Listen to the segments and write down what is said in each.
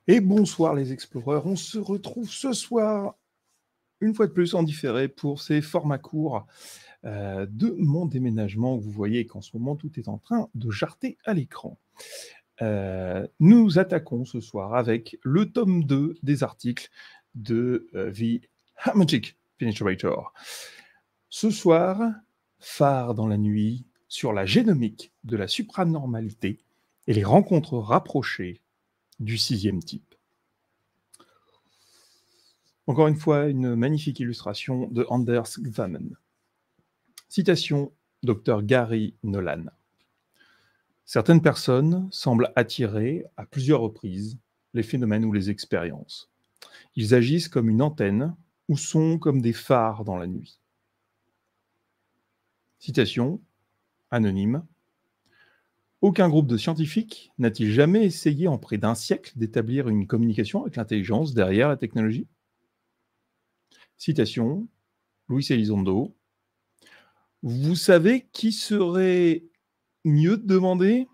Et bonsoir les exploreurs, on se retrouve ce soir, une fois de plus en différé, pour ces formats courts de mon déménagement. Vous voyez qu'en ce moment, tout est en train de jarter à l'écran. Nous attaquons ce soir avec le tome 2 des articles de The Hermetic Penetrator. Ce soir, phare dans la nuit sur la génomique de la supranormalité et les rencontres rapprochées du sixième type. Encore une fois, une magnifique illustration de Anders Gvamen. Citation Dr Gary Nolan. Certaines personnes semblent attirer à plusieurs reprises les phénomènes ou les expériences. Ils agissent comme une antenne ou sont comme des phares dans la nuit. Citation anonyme. Aucun groupe de scientifiques n'a-t-il jamais essayé en près d'un siècle d'établir une communication avec l'intelligence derrière la technologie? Citation Luis Elizondo. Vous savez qui serait mieux de demander?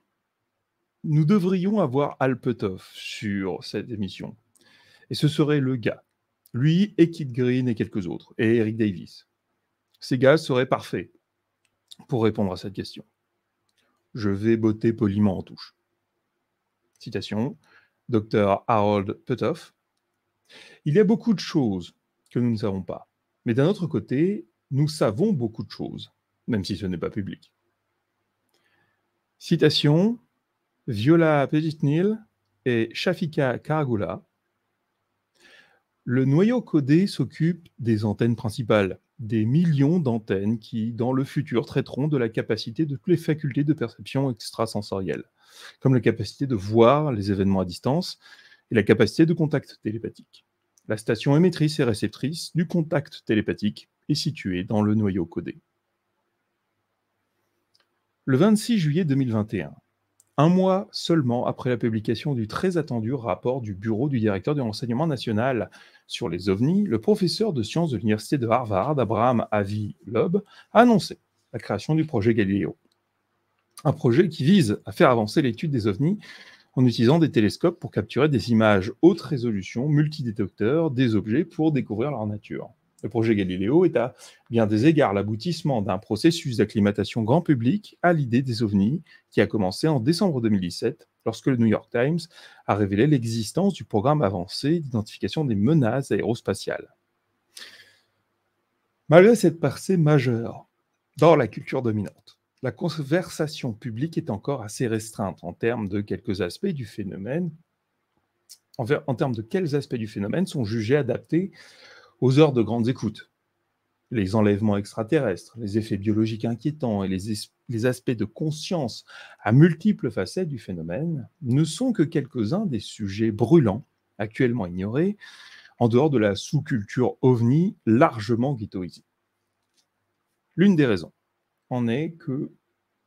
Nous devrions avoir Al Puthoff sur cette émission. Et ce serait le gars. Lui et Kit Green et quelques autres. Et Eric Davis. Ces gars seraient parfaits pour répondre à cette question. Je vais botter poliment en touche. Citation. Dr Harold Puthoff. Il y a beaucoup de choses que nous ne savons pas. Mais d'un autre côté, nous savons beaucoup de choses, même si ce n'est pas public. Citation. Viola Petitnil et Shafika Karagula. Le noyau codé s'occupe des antennes principales, des millions d'antennes qui, dans le futur, traiteront de la capacité de toutes les facultés de perception extrasensorielle, comme la capacité de voir les événements à distance et la capacité de contact télépathique. La station émettrice et réceptrice du contact télépathique est située dans le noyau codé. Le 26 juillet 2021, un mois seulement après la publication du très attendu rapport du bureau du directeur du renseignement national sur les ovnis, le professeur de sciences de l'université de Harvard, Abraham Avi Loeb, a annoncé la création du projet Galileo. Un projet qui vise à faire avancer l'étude des ovnis en utilisant des télescopes pour capturer des images haute résolution multidétecteurs des objets pour découvrir leur nature. Le projet Galileo est à bien des égards l'aboutissement d'un processus d'acclimatation grand public à l'idée des ovnis qui a commencé en décembre 2017 lorsque le New York Times a révélé l'existence du programme avancé d'identification des menaces aérospatiales. Malgré cette percée majeure dans la culture dominante, la conversation publique est encore assez restreinte en termes de quelques aspects du phénomène, en termes de quels aspects du phénomène sont jugés adaptés aux heures de grandes écoutes. Les enlèvements extraterrestres, les effets biologiques inquiétants et les aspects de conscience à multiples facettes du phénomène ne sont que quelques-uns des sujets brûlants actuellement ignorés en dehors de la sous-culture ovni largement ghettoisée. L'une des raisons en est que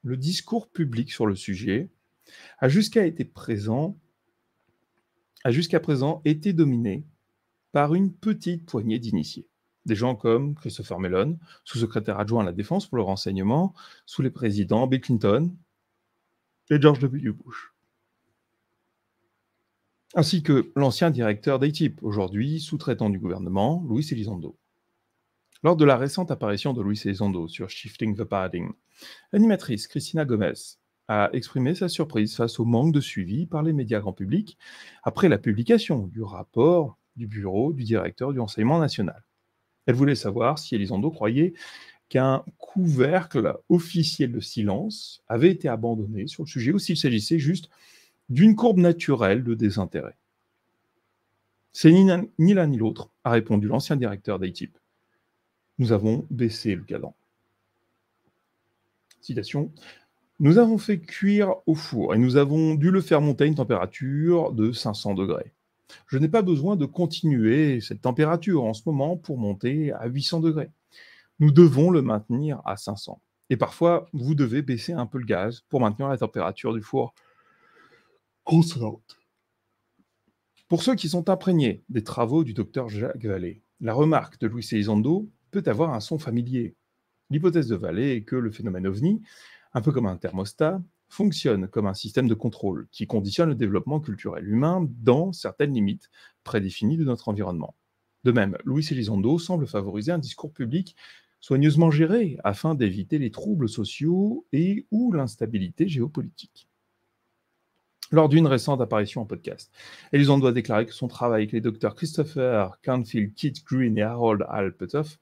le discours public sur le sujet a jusqu'à présent été dominé par une petite poignée d'initiés. Des gens comme Christopher Mellon, sous-secrétaire adjoint à la Défense pour le renseignement, sous les présidents Bill Clinton et George W. Bush. Ainsi que l'ancien directeur d'ATIP, aujourd'hui sous-traitant du gouvernement, Luis Elizondo. Lors de la récente apparition de Luis Elizondo sur Shifting the Paradigm, l'animatrice Cristina Gomez a exprimé sa surprise face au manque de suivi par les médias grand public après la publication du rapport du bureau du directeur du renseignement national. Elle voulait savoir si Elizondo croyait qu'un couvercle officiel de silence avait été abandonné sur le sujet ou s'il s'agissait juste d'une courbe naturelle de désintérêt. C'est ni l'un ni l'autre, a répondu l'ancien directeur d'ATIP. Nous avons baissé le cadran. Citation. Nous avons fait cuire au four et nous avons dû le faire monter à une température de 500 degrés. Je n'ai pas besoin de continuer cette température en ce moment pour monter à 800 degrés. Nous devons le maintenir à 500. Et parfois, vous devez baisser un peu le gaz pour maintenir la température du four constante. Pour ceux qui sont imprégnés des travaux du docteur Jacques Vallée, la remarque de Luis Elizondo peut avoir un son familier. L'hypothèse de Vallée est que le phénomène ovni, un peu comme un thermostat, fonctionne comme un système de contrôle qui conditionne le développement culturel humain dans certaines limites prédéfinies de notre environnement. De même, Luis Elizondo semble favoriser un discours public soigneusement géré afin d'éviter les troubles sociaux et ou l'instabilité géopolitique. Lors d'une récente apparition en podcast, Elizondo a déclaré que son travail avec les docteurs Christopher Canfield, Keith Green et Harold Alpetoff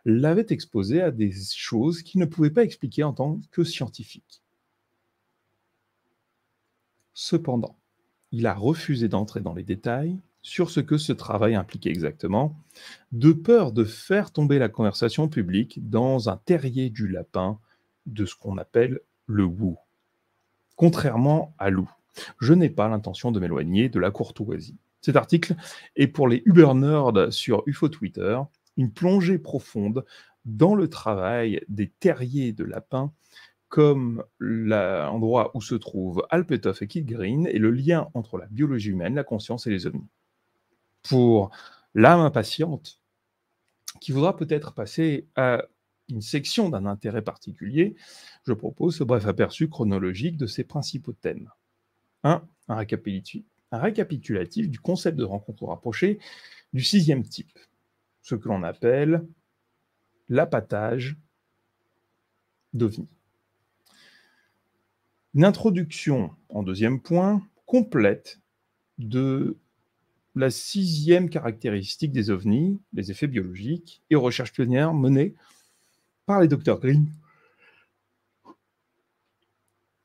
l'avait exposé à des choses qu'il ne pouvait pas expliquer en tant que scientifique. Cependant, il a refusé d'entrer dans les détails sur ce que ce travail impliquait exactement, de peur de faire tomber la conversation publique dans un terrier du lapin de ce qu'on appelle le woo. Contrairement à Lou, je n'ai pas l'intention de m'éloigner de la courtoisie. Cet article est pour les Uber-nerds sur UFO Twitter, une plongée profonde dans le travail des terriers de lapins comme l'endroit où se trouvent Alpetoff et Keith Green et le lien entre la biologie humaine, la conscience et les ovnis. Pour l'âme impatiente, qui voudra peut-être passer à une section d'un intérêt particulier, je propose ce bref aperçu chronologique de ces principaux thèmes. 1. Un récapitulatif du concept de rencontre rapprochée du 6e type, ce que l'on appelle l'appâtage d'OVNI. Une introduction, en 2e point, complète de la 6e caractéristique des ovnis, les effets biologiques, et aux recherches pionnières menées par les docteurs Green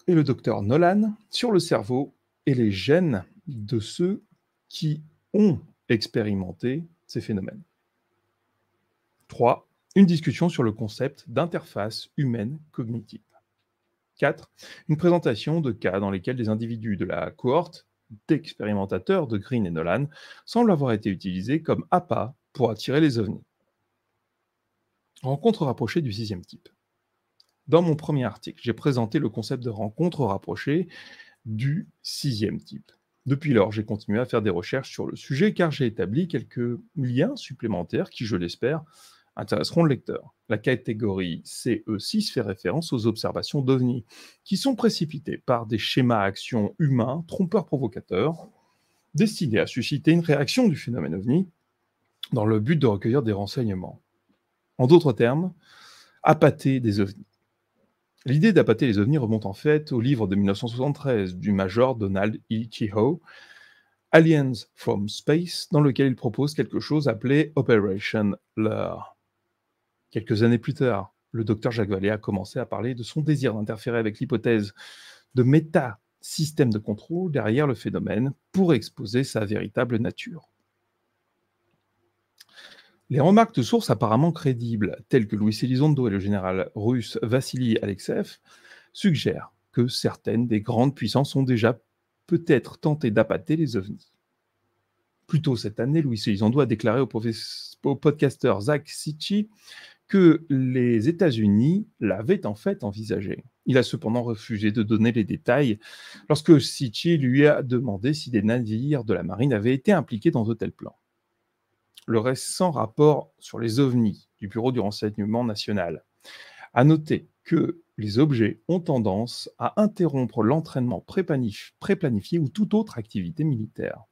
et le docteur Nolan sur le cerveau et les gènes de ceux qui ont expérimenté ces phénomènes. 3. Une discussion sur le concept d'interface humaine cognitive. 4. Une présentation de cas dans lesquels des individus de la cohorte d'expérimentateurs de Green et Nolan semblent avoir été utilisés comme appât pour attirer les ovnis. Rencontre rapprochée du 6e type. Dans mon premier article, j'ai présenté le concept de rencontre rapprochée du 6e type. Depuis lors, j'ai continué à faire des recherches sur le sujet car j'ai établi quelques liens supplémentaires qui, je l'espère, intéresseront le lecteur. La catégorie CE6 fait référence aux observations d'OVNI, qui sont précipitées par des schémas actions humains, trompeurs provocateurs, destinés à susciter une réaction du phénomène OVNI dans le but de recueillir des renseignements. En d'autres termes, appâter des OVNI. L'idée d'appâter les ovnis remonte en fait au livre de 1973 du major Donald E. Kehoe, Aliens from Space, dans lequel il propose quelque chose appelé Operation Lure. Quelques années plus tard, le docteur Jacques Vallée a commencé à parler de son désir d'interférer avec l'hypothèse de méta-système de contrôle derrière le phénomène pour exposer sa véritable nature. Les remarques de sources apparemment crédibles, telles que Luis Elizondo et le général russe Vassili Alexeev, suggèrent que certaines des grandes puissances ont déjà peut-être tenté d'appâter les ovnis. Plus tôt cette année, Luis Elizondo a déclaré au podcasteur Zach Sitchy que les États-Unis l'avaient en fait envisagé. Il a cependant refusé de donner les détails lorsque Sitchy lui a demandé si des navires de la marine avaient été impliqués dans de tels plans. Le récent rapport sur les ovnis du Bureau du renseignement national a noté que les objets ont tendance à interrompre l'entraînement préplanifié ou toute autre activité militaire.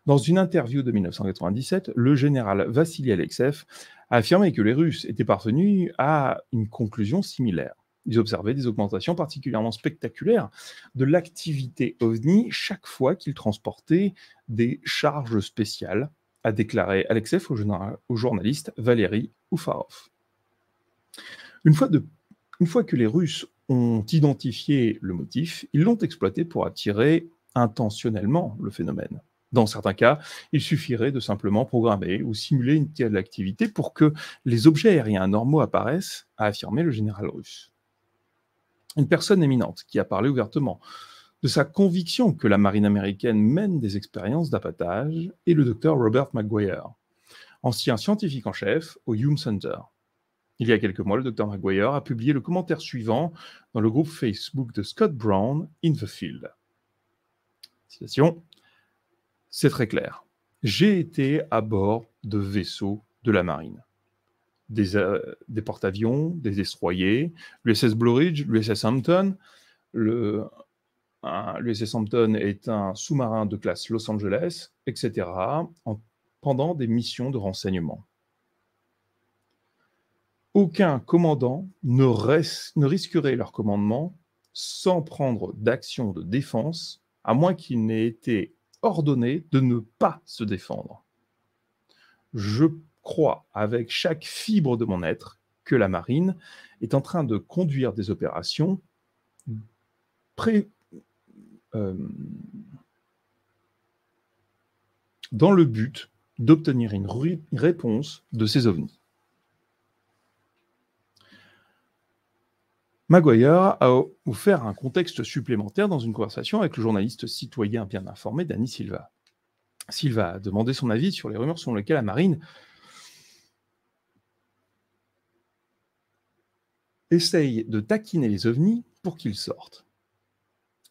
Dans une interview de 1997, le général Vassili Alexeev a affirmé que les Russes étaient parvenus à une conclusion similaire. Ils observaient des augmentations particulièrement spectaculaires de l'activité OVNI chaque fois qu'ils transportaient des charges spéciales, a déclaré Alexeev au journaliste Valéry Oufarov. Une fois que les Russes ont identifié le motif, ils l'ont exploité pour attirer intentionnellement le phénomène. Dans certains cas, il suffirait de simplement programmer ou simuler une telle activité pour que les objets aériens anormaux apparaissent, a affirmé le général russe. Une personne éminente qui a parlé ouvertement de sa conviction que la marine américaine mène des expériences d'appâtage est le docteur Robert Maguire, ancien scientifique en chef au Hume Center. Il y a quelques mois, le docteur Maguire a publié le commentaire suivant dans le groupe Facebook de Scott Brown, In the Field. Citation. C'est très clair. J'ai été à bord de vaisseaux de la marine. Des porte-avions, des destroyers, l'USS Blue Ridge, l'USS Hampton, Le l'USS Hampton est un sous-marin de classe Los Angeles, etc., pendant des missions de renseignement. Aucun commandant ne risquerait leur commandement sans prendre d'action de défense, à moins qu'il n'ait été ordonné de ne pas se défendre. Je crois avec chaque fibre de mon être que la marine est en train de conduire des opérations dans le but d'obtenir une réponse de ces ovnis. Maguire a offert un contexte supplémentaire dans une conversation avec le journaliste citoyen bien informé Danny Silva. Silva a demandé son avis sur les rumeurs selon lesquelles la marine essaye de taquiner les ovnis pour qu'ils sortent.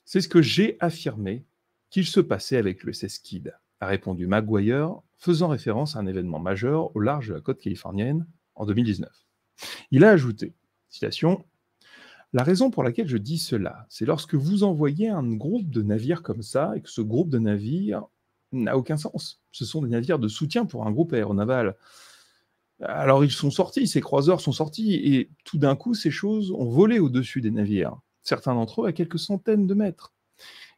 C'est ce que j'ai affirmé qu'il se passait avec l'USS Kidd, a répondu Maguire, faisant référence à un événement majeur au large de la côte californienne en 2019. Il a ajouté, citation, « La raison pour laquelle je dis cela, c'est lorsque vous envoyez un groupe de navires comme ça, et que ce groupe de navires n'a aucun sens. Ce sont des navires de soutien pour un groupe aéronaval. Alors ils sont sortis, ces croiseurs sont sortis, et tout d'un coup, ces choses ont volé au-dessus des navires, certains d'entre eux à quelques centaines de mètres.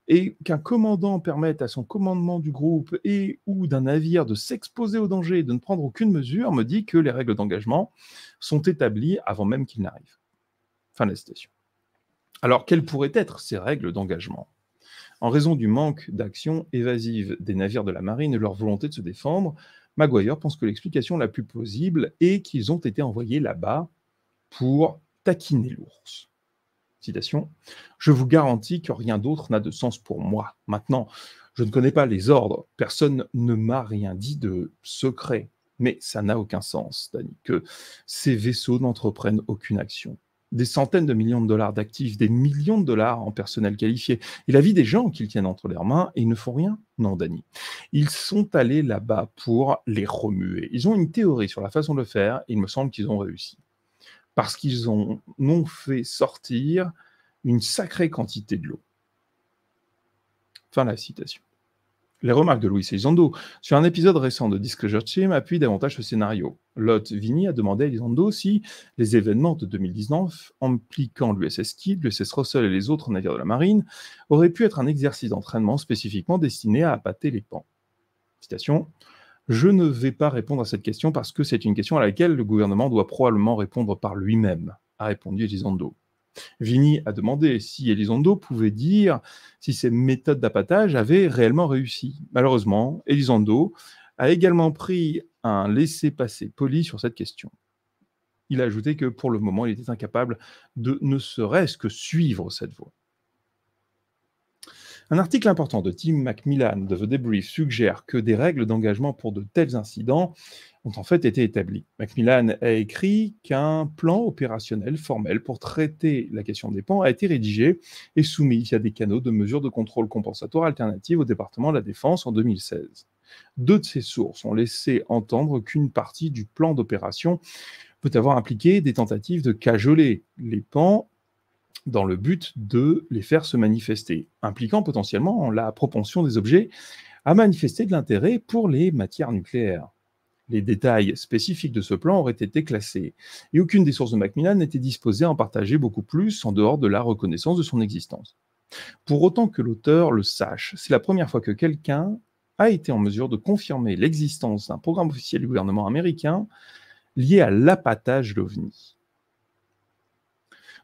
Et qu'un commandant permette à son commandement du groupe et ou d'un navire de s'exposer au danger et de ne prendre aucune mesure me dit que les règles d'engagement sont établies avant même qu'il n'arrive. » Fin de la citation. Alors, quelles pourraient être ces règles d'engagement ? En raison du manque d'action évasive des navires de la marine et leur volonté de se défendre, Maguire pense que l'explication la plus plausible est qu'ils ont été envoyés là-bas pour taquiner l'ours. Citation, « Je vous garantis que rien d'autre n'a de sens pour moi. Maintenant, je ne connais pas les ordres, personne ne m'a rien dit de secret, mais ça n'a aucun sens, Danny, que ces vaisseaux n'entreprennent aucune action. Des centaines de millions de dollars d'actifs, des millions de dollars en personnel qualifié, et la vie des gens qu'ils tiennent entre leurs mains, et ils ne font rien? Non, Danny. Ils sont allés là-bas pour les remuer. Ils ont une théorie sur la façon de le faire, et il me semble qu'ils ont réussi. Parce qu'ils ont fait sortir une sacrée quantité de l'eau. » Fin de la citation. Les remarques de Luis Elizondo sur un épisode récent de Disclosure Team appuient davantage ce scénario. Lot Vinny a demandé à Elizondo si les événements de 2019, impliquant l'USS Kidd, l'USS Russell et les autres navires de la marine, auraient pu être un exercice d'entraînement spécifiquement destiné à appâter les pans. Citation, « Je ne vais pas répondre à cette question parce que c'est une question à laquelle le gouvernement doit probablement répondre par lui-même, a répondu Elizondo. Vinny a demandé si Elizondo pouvait dire si ces méthodes d'appâtage avaient réellement réussi. Malheureusement, Elizondo a également pris un laissez-passer poli sur cette question. Il a ajouté que pour le moment, il était incapable de ne serait-ce que suivre cette voie. Un article important de Tim Macmillan de The Debrief suggère que des règles d'engagement pour de tels incidents ont en fait été établies. Macmillan a écrit qu'un plan opérationnel formel pour traiter la question des pans a été rédigé et soumis via des canaux de mesures de contrôle compensatoire alternatives au département de la Défense en 2016. Deux de ces sources ont laissé entendre qu'une partie du plan d'opération peut avoir impliqué des tentatives de cajoler les pans dans le but de les faire se manifester, impliquant potentiellement la propension des objets à manifester de l'intérêt pour les matières nucléaires. Les détails spécifiques de ce plan auraient été classés, et aucune des sources de Macmillan n'était disposée à en partager beaucoup plus en dehors de la reconnaissance de son existence. Pour autant que l'auteur le sache, c'est la première fois que quelqu'un a été en mesure de confirmer l'existence d'un programme officiel du gouvernement américain lié à l'appâtage d'OVNI.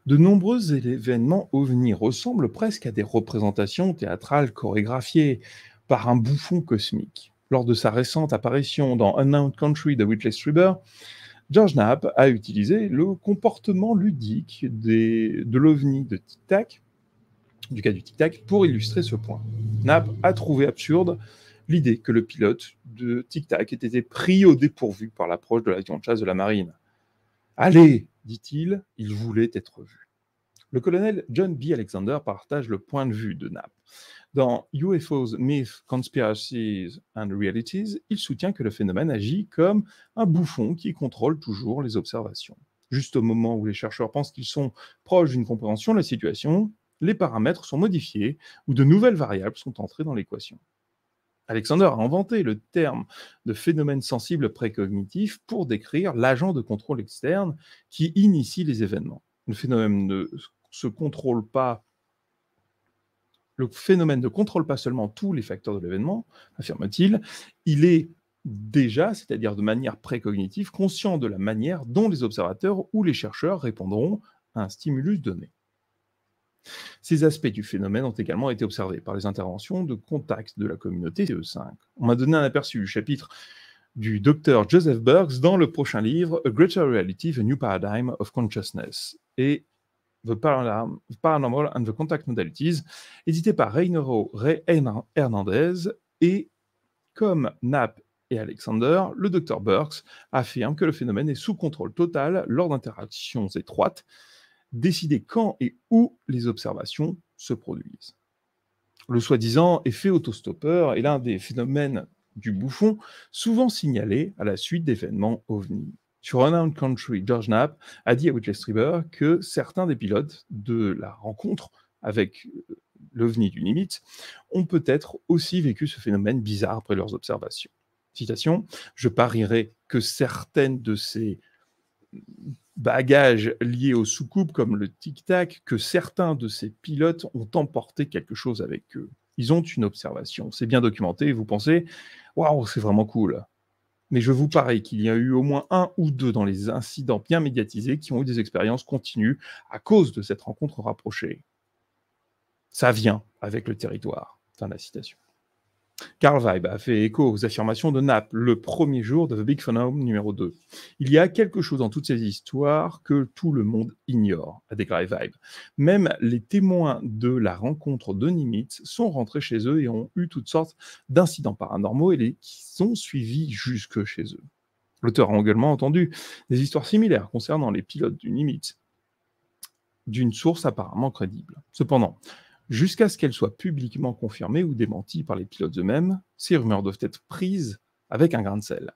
De nombreux événements OVNI ressemblent presque à des représentations théâtrales chorégraphiées par un bouffon cosmique. Lors de sa récente apparition dans Unknown Country de Whitley Strieber, George Knapp a utilisé le comportement ludique de l'OVNI de Tic Tac, du cas du Tic Tac, pour illustrer ce point. Knapp a trouvé absurde l'idée que le pilote de Tic Tac ait été pris au dépourvu par l'approche de l'avion de chasse de la marine. « Allez !» dit-il, il voulait être vu. Le colonel John B. Alexander partage le point de vue de Knapp. Dans UFOs, Myths, Conspiracies and Realities, il soutient que le phénomène agit comme un bouffon qui contrôle toujours les observations. Juste au moment où les chercheurs pensent qu'ils sont proches d'une compréhension de la situation, les paramètres sont modifiés ou de nouvelles variables sont entrées dans l'équation. Alexander a inventé le terme de phénomène sensible précognitif pour décrire l'agent de contrôle externe qui initie les événements. Le phénomène ne contrôle pas seulement tous les facteurs de l'événement, affirme-t-il, il est déjà, c'est-à-dire de manière précognitive, conscient de la manière dont les observateurs ou les chercheurs répondront à un stimulus donné. Ces aspects du phénomène ont également été observés par les interventions de contacts de la communauté CE5. On m'a donné un aperçu du chapitre du Dr Joseph Burks dans le prochain livre A Greater Reality, The New Paradigm of Consciousness et The Paranormal and the Contact Modalities, édité par Reinero Hernandez, et comme Knapp et Alexander, le Dr Burks affirme que le phénomène est sous contrôle total lors d'interactions étroites, décider quand et où les observations se produisent. Le soi-disant effet autostoppeur est l'un des phénomènes du bouffon souvent signalés à la suite d'événements ovni. Sur Unknown Country, George Knapp a dit à Whitley Strieber que certains des pilotes de la rencontre avec l'ovni du Nimitz ont peut-être aussi vécu ce phénomène bizarre après leurs observations. Citation, « Je parierais que certaines de ces bagages liés aux soucoupes comme le tic-tac, que certains de ces pilotes ont emporté quelque chose avec eux. Ils ont une observation, c'est bien documenté, et vous pensez « Waouh, c'est vraiment cool !» Mais je vous parie qu'il y a eu au moins un ou deux dans les incidents bien médiatisés qui ont eu des expériences continues à cause de cette rencontre rapprochée. Ça vient avec le territoire. Fin de la citation. Carl Weib a fait écho aux affirmations de Knapp le premier jour de The Big Phenom numéro 2. Il y a quelque chose dans toutes ces histoires que tout le monde ignore, a déclaré Weib. Même les témoins de la rencontre de Nimitz sont rentrés chez eux et ont eu toutes sortes d'incidents paranormaux et les ont suivis jusque chez eux. L'auteur a également entendu des histoires similaires concernant les pilotes du Nimitz, d'une source apparemment crédible. Cependant, jusqu'à ce qu'elles soient publiquement confirmées ou démenties par les pilotes eux-mêmes, ces rumeurs doivent être prises avec un grain de sel.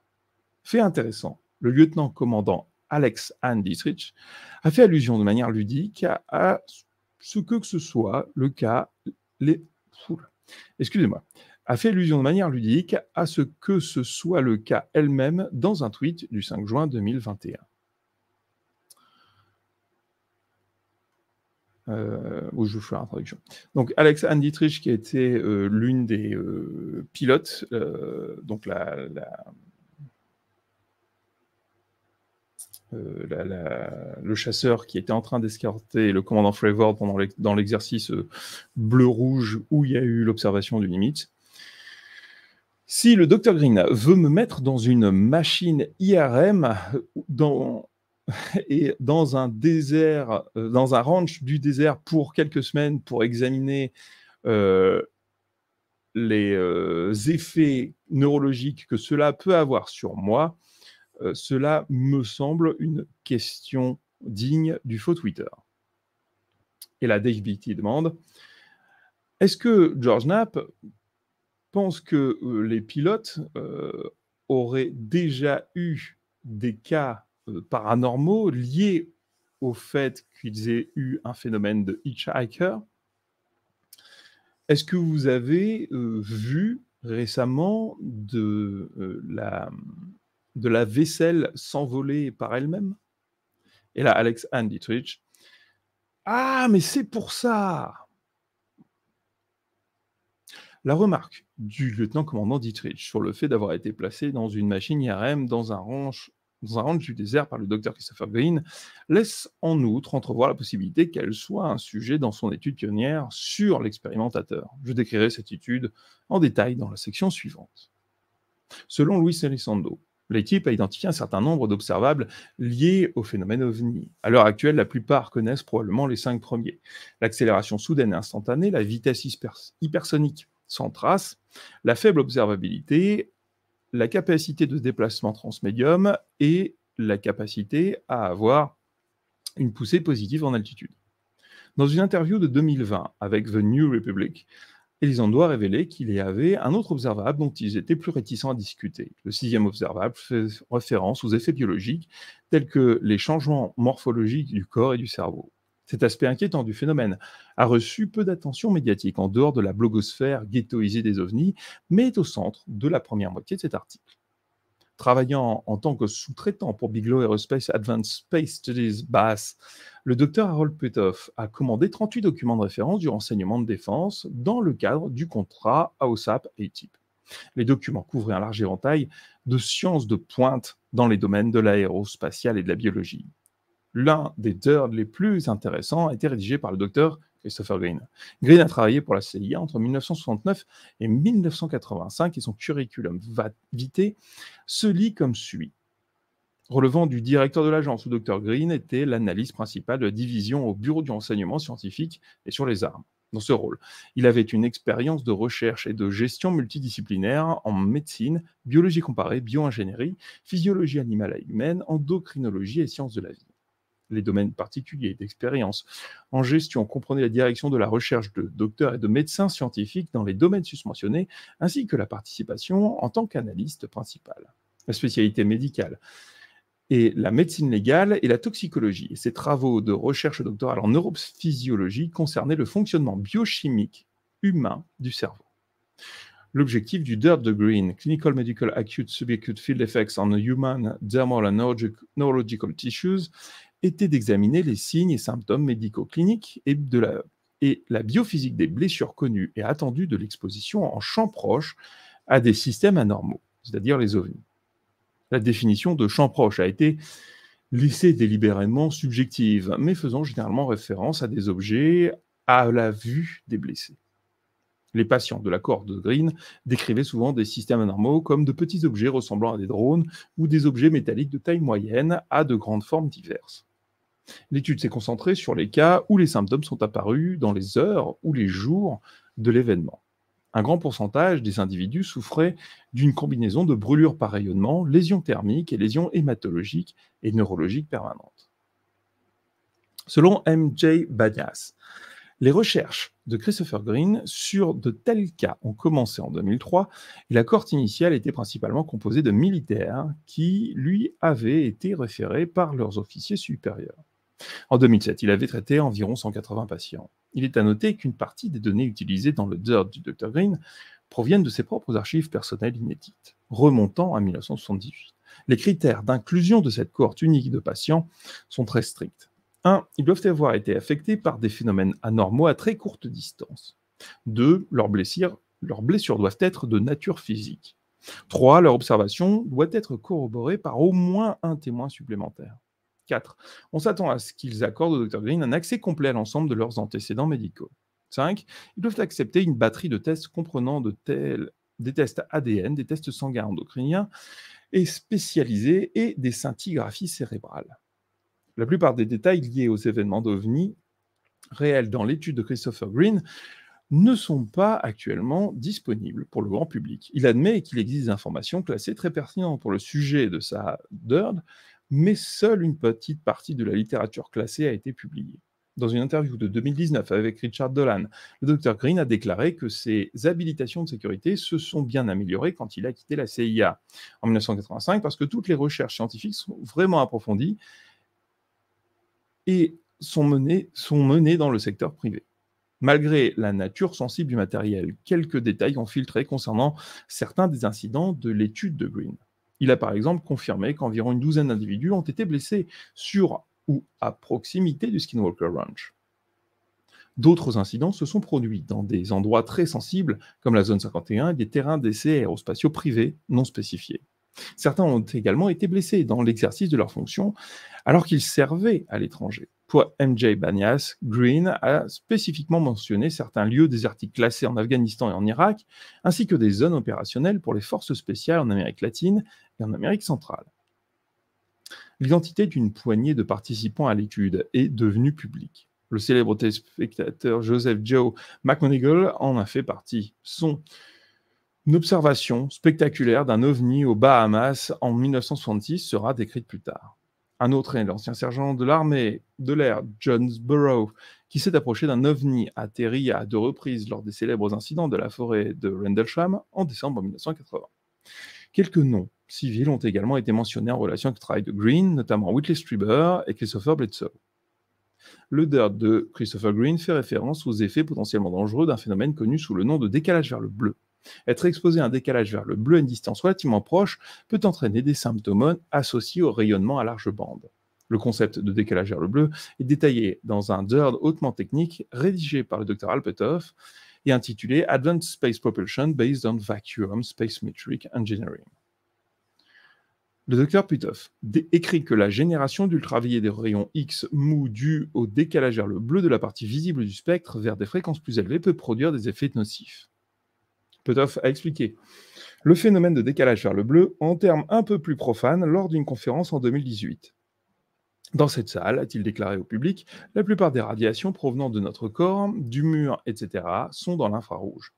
Fait intéressant, le lieutenant-commandant Alex Ann Dietrich a fait allusion de manière ludique à ce que ce soit le cas... a fait allusion de manière ludique à ce que ce soit le cas elle-même dans un tweet du 5 juin 2021. Où je vous ferai la traduction. Donc, Alex Ann Dietrich, qui a été l'une des pilotes, donc le chasseur qui était en train d'escorter le commandant Fravor dans l'exercice bleu-rouge où il y a eu l'observation du Nimitz. Si le Dr Green veut me mettre dans une machine IRM et dans un désert, dans un ranch du désert pour quelques semaines pour examiner les effets neurologiques que cela peut avoir sur moi, cela me semble une question digne du faux Twitter. Et là, Dave Beatty demande, est-ce que George Knapp pense que les pilotes auraient déjà eu des cas paranormaux liés au fait qu'ils aient eu un phénomène de hitchhiker? Est-ce que vous avez vu récemment de la vaisselle s'envoler par elle-même? Et là, Alex Ann Dietrich, ah, mais c'est pour ça! La remarque du lieutenant-commandant Dietrich sur le fait d'avoir été placé dans une machine IRM dans un ranch du désert par le docteur Christopher Green laisse en outre entrevoir la possibilité qu'elle soit un sujet dans son étude pionnière sur l'expérimentateur. Je décrirai cette étude en détail dans la section suivante. Selon Luis Elizondo, l'équipe a identifié un certain nombre d'observables liés au phénomène OVNI. À l'heure actuelle, la plupart connaissent probablement les 5 premiers. L'accélération soudaine et instantanée, la vitesse hypersonique sans trace, la faible observabilité, la capacité de déplacement transmédium et la capacité à avoir une poussée positive en altitude. Dans une interview de 2020 avec The New Republic, Elizondo a révélé qu'il y avait un autre observable dont ils étaient plus réticents à discuter. Le 6e observable fait référence aux effets biologiques tels que les changements morphologiques du corps et du cerveau. Cet aspect inquiétant du phénomène a reçu peu d'attention médiatique en dehors de la blogosphère ghettoisée des ovnis, mais est au centre de la première moitié de cet article. Travaillant en tant que sous-traitant pour Bigelow Aerospace Advanced Space Studies BASS, le docteur Harold Puthoff a commandé 38 documents de référence du renseignement de défense dans le cadre du contrat AOSAP-ATIP. Les documents couvraient un large éventail de sciences de pointe dans les domaines de l'aérospatiale et de la biologie. L'un des DIRD les plus intéressants a été rédigé par le docteur Christopher Green. Green a travaillé pour la CIA entre 1969 et 1985 et son curriculum vitae se lit comme suit. Relevant du directeur de l'agence, le Dr Green était l'analyste principal de la division au bureau du renseignement scientifique et sur les armes. Dans ce rôle, il avait une expérience de recherche et de gestion multidisciplinaire en médecine, biologie comparée, bioingénierie, physiologie animale et humaine, endocrinologie et sciences de la vie. Les domaines particuliers d'expérience en gestion comprenaient la direction de la recherche de docteurs et de médecins scientifiques dans les domaines susmentionnés, ainsi que la participation en tant qu'analyste principal. La spécialité médicale et la médecine légale et la toxicologie. Et ses travaux de recherche doctorale en neurophysiologie concernaient le fonctionnement biochimique humain du cerveau. L'objectif du DIRT de Green, Clinical Medical Acute Subacute Field Effects on Human Dermal and Neurological Tissues, était d'examiner les signes et symptômes médico-cliniques et la biophysique des blessures connues et attendues de l'exposition en champ proche à des systèmes anormaux, c'est-à-dire les ovnis. La définition de champ proche a été laissée délibérément subjective, mais faisant généralement référence à des objets à la vue des blessés. Les patients de la cohorte de Green décrivaient souvent des systèmes anormaux comme de petits objets ressemblant à des drones ou des objets métalliques de taille moyenne à de grandes formes diverses. L'étude s'est concentrée sur les cas où les symptômes sont apparus dans les heures ou les jours de l'événement. Un grand pourcentage des individus souffraient d'une combinaison de brûlures par rayonnement, lésions thermiques et lésions hématologiques et neurologiques permanentes. Selon M.J. Banias, les recherches de Christopher Green sur de tels cas ont commencé en 2003 et la cohorte initiale était principalement composée de militaires qui lui avaient été référés par leurs officiers supérieurs. En 2007, il avait traité environ 180 patients. Il est à noter qu'une partie des données utilisées dans le DIRT du Dr Green proviennent de ses propres archives personnelles inédites, remontant à 1978. Les critères d'inclusion de cette cohorte unique de patients sont très stricts. 1. Ils doivent avoir été affectés par des phénomènes anormaux à très courte distance. 2. Leurs blessures doivent être de nature physique. 3. Leur observation doit être corroborée par au moins un témoin supplémentaire. 4. On s'attend à ce qu'ils accordent au Dr Green un accès complet à l'ensemble de leurs antécédents médicaux. 5. Ils doivent accepter une batterie de tests comprenant des tests ADN, des tests sanguins endocriniens et spécialisés et des scintigraphies cérébrales. La plupart des détails liés aux événements d'OVNI réels dans l'étude de Christopher Green ne sont pas actuellement disponibles pour le grand public. Il admet qu'il existe des informations classées très pertinentes pour le sujet de sa DIRT, mais seule une petite partie de la littérature classée a été publiée. Dans une interview de 2019 avec Richard Dolan, le Dr Green a déclaré que ses habilitations de sécurité se sont bien améliorées quand il a quitté la CIA en 1985 parce que toutes les recherches scientifiques sont vraiment approfondies et sont menées dans le secteur privé. Malgré la nature sensible du matériel, quelques détails ont filtré concernant certains des incidents de l'étude de Green. Il a par exemple confirmé qu'environ une douzaine d'individus ont été blessés sur ou à proximité du Skinwalker Ranch. D'autres incidents se sont produits dans des endroits très sensibles comme la zone 51 et des terrains d'essais aérospatiaux privés non spécifiés. Certains ont également été blessés dans l'exercice de leurs fonctions alors qu'ils servaient à l'étranger. Pour M.J. Banias, Green a spécifiquement mentionné certains lieux désertiques classés en Afghanistan et en Irak, ainsi que des zones opérationnelles pour les forces spéciales en Amérique latine et en Amérique centrale. L'identité d'une poignée de participants à l'étude est devenue publique. Le célèbre téléspectateur Joseph Joe McMoneagle en a fait partie. Une observation spectaculaire d'un ovni aux Bahamas en 1966 sera décrite plus tard. Un autre est l'ancien sergent de l'armée de l'air Jonesboro, qui s'est approché d'un ovni atterri à 2 reprises lors des célèbres incidents de la forêt de Rendlesham en décembre 1980. Quelques noms civils ont également été mentionnés en relation avec le travail de Green, notamment Whitley Strieber et Christopher Bledsoe. Le DIRT de Christopher Green fait référence aux effets potentiellement dangereux d'un phénomène connu sous le nom de décalage vers le bleu. Être exposé à un décalage vers le bleu à une distance relativement proche peut entraîner des symptômes associés au rayonnement à large bande. Le concept de décalage vers le bleu est détaillé dans un DIRT hautement technique rédigé par le Dr Alpetov et intitulé Advanced Space Propulsion Based on Vacuum Spacemetric Engineering. Le Dr Puthoff écrit que la génération d'ultraviolets des rayons X mous dus au décalage vers le bleu de la partie visible du spectre vers des fréquences plus élevées peut produire des effets nocifs. Puthoff a expliqué le phénomène de décalage vers le bleu en termes un peu plus profanes lors d'une conférence en 2018. Dans cette salle, a-t-il déclaré au public, la plupart des radiations provenant de notre corps, du mur, etc., sont dans l'infrarouge.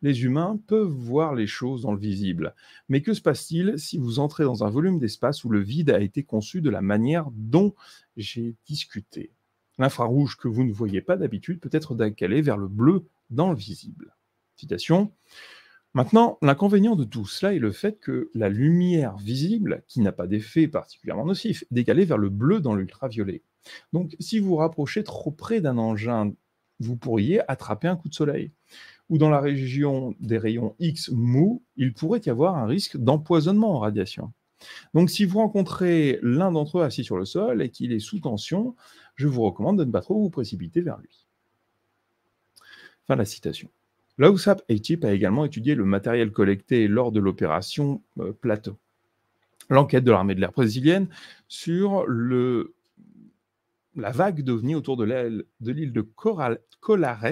Les humains peuvent voir les choses dans le visible. Mais que se passe-t-il si vous entrez dans un volume d'espace où le vide a été conçu de la manière dont j'ai discuté? L'infrarouge que vous ne voyez pas d'habitude peut être décalé vers le bleu dans le visible. Citation. Maintenant, l'inconvénient de tout cela est le fait que la lumière visible, qui n'a pas d'effet particulièrement nocif, est décalée vers le bleu dans l'ultraviolet. Donc, si vous vous rapprochez trop près d'un engin, vous pourriez attraper un coup de soleil. Ou dans la région des rayons X mous, il pourrait y avoir un risque d'empoisonnement en radiation. Donc, si vous rencontrez l'un d'entre eux assis sur le sol et qu'il est sous tension, je vous recommande de ne pas trop vous précipiter vers lui. Fin de la citation. L'AUSAP A-Chip a également étudié le matériel collecté lors de l'opération Plateau. L'enquête de l'armée de l'air brésilienne sur la vague d'ovnis autour de l'île de Colares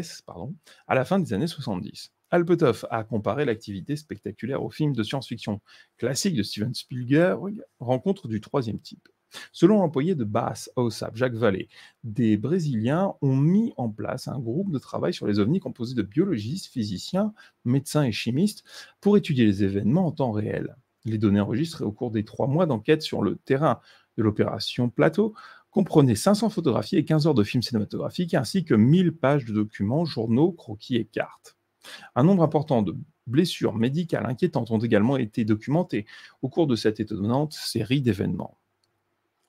à la fin des années 70. Alpetov a comparé l'activité spectaculaire au film de science-fiction classique de Steven Spielberg, Rencontre du troisième type. Selon l'employé de BAS AUSAP, Jacques Vallée, des Brésiliens ont mis en place un groupe de travail sur les ovnis composé de biologistes, physiciens, médecins et chimistes pour étudier les événements en temps réel. Les données enregistrées au cours des 3 mois d'enquête sur le terrain de l'opération Plateau comprenaient 500 photographies et 15 heures de films cinématographiques ainsi que 1000 pages de documents, journaux, croquis et cartes. Un nombre important de blessures médicales inquiétantes ont également été documentées au cours de cette étonnante série d'événements.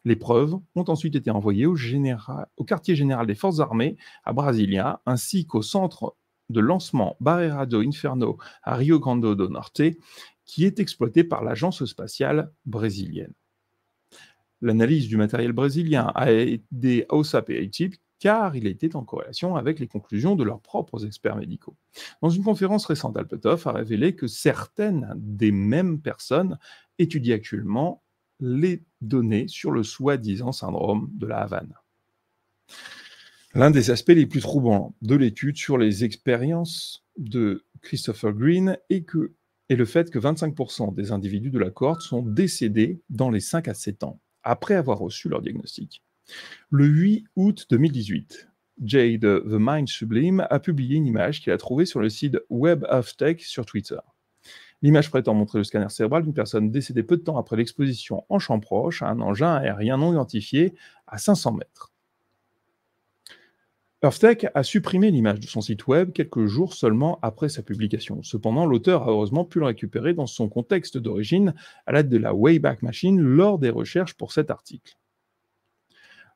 Les preuves ont ensuite été envoyées au quartier général des Forces armées à Brasilia, ainsi qu'au centre de lancement Barreira do Inferno à Rio Grande do Norte, qui est exploité par l'agence spatiale brésilienne. L'analyse du matériel brésilien a aidé AUSAP et A-Chip car il était en corrélation avec les conclusions de leurs propres experts médicaux. Dans une conférence récente, Alpetov a révélé que certaines des mêmes personnes étudient actuellement les données sur le soi-disant syndrome de la Havane. L'un des aspects les plus troublants de l'étude sur les expériences de Christopher Green est le fait que 25% des individus de la cohorte sont décédés dans les 5 à 7 ans, après avoir reçu leur diagnostic. Le 8 août 2018, Jay de The Mind Sublime a publié une image qu'il a trouvée sur le site Web of Tech sur Twitter. L'image prétend montrer le scanner cérébral d'une personne décédée peu de temps après l'exposition en champ proche à un engin aérien non identifié à 500 mètres. EarthTech a supprimé l'image de son site web quelques jours seulement après sa publication. Cependant, l'auteur a heureusement pu le récupérer dans son contexte d'origine à l'aide de la Wayback Machine lors des recherches pour cet article.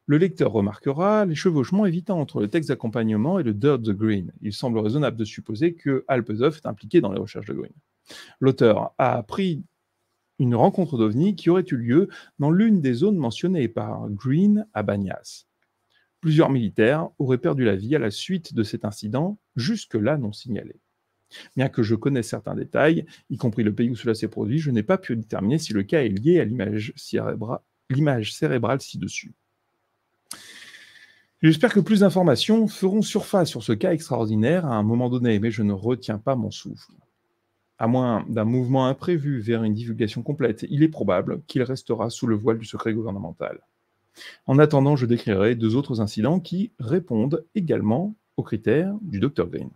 Le lecteur remarquera les chevauchements évidents entre le texte d'accompagnement et le DIRT de Green. Il semble raisonnable de supposer que Alpetov est impliqué dans les recherches de Green. L'auteur a appris une rencontre d'OVNI qui aurait eu lieu dans l'une des zones mentionnées par Green à Banyas. Plusieurs militaires auraient perdu la vie à la suite de cet incident, jusque-là non signalé. Bien que je connaisse certains détails, y compris le pays où cela s'est produit, je n'ai pas pu déterminer si le cas est lié à l'image cérébrale ci-dessus. J'espère que plus d'informations feront surface sur ce cas extraordinaire à un moment donné, mais je ne retiens pas mon souffle. À moins d'un mouvement imprévu vers une divulgation complète, il est probable qu'il restera sous le voile du secret gouvernemental. En attendant, je décrirai 2 autres incidents qui répondent également aux critères du Dr Green.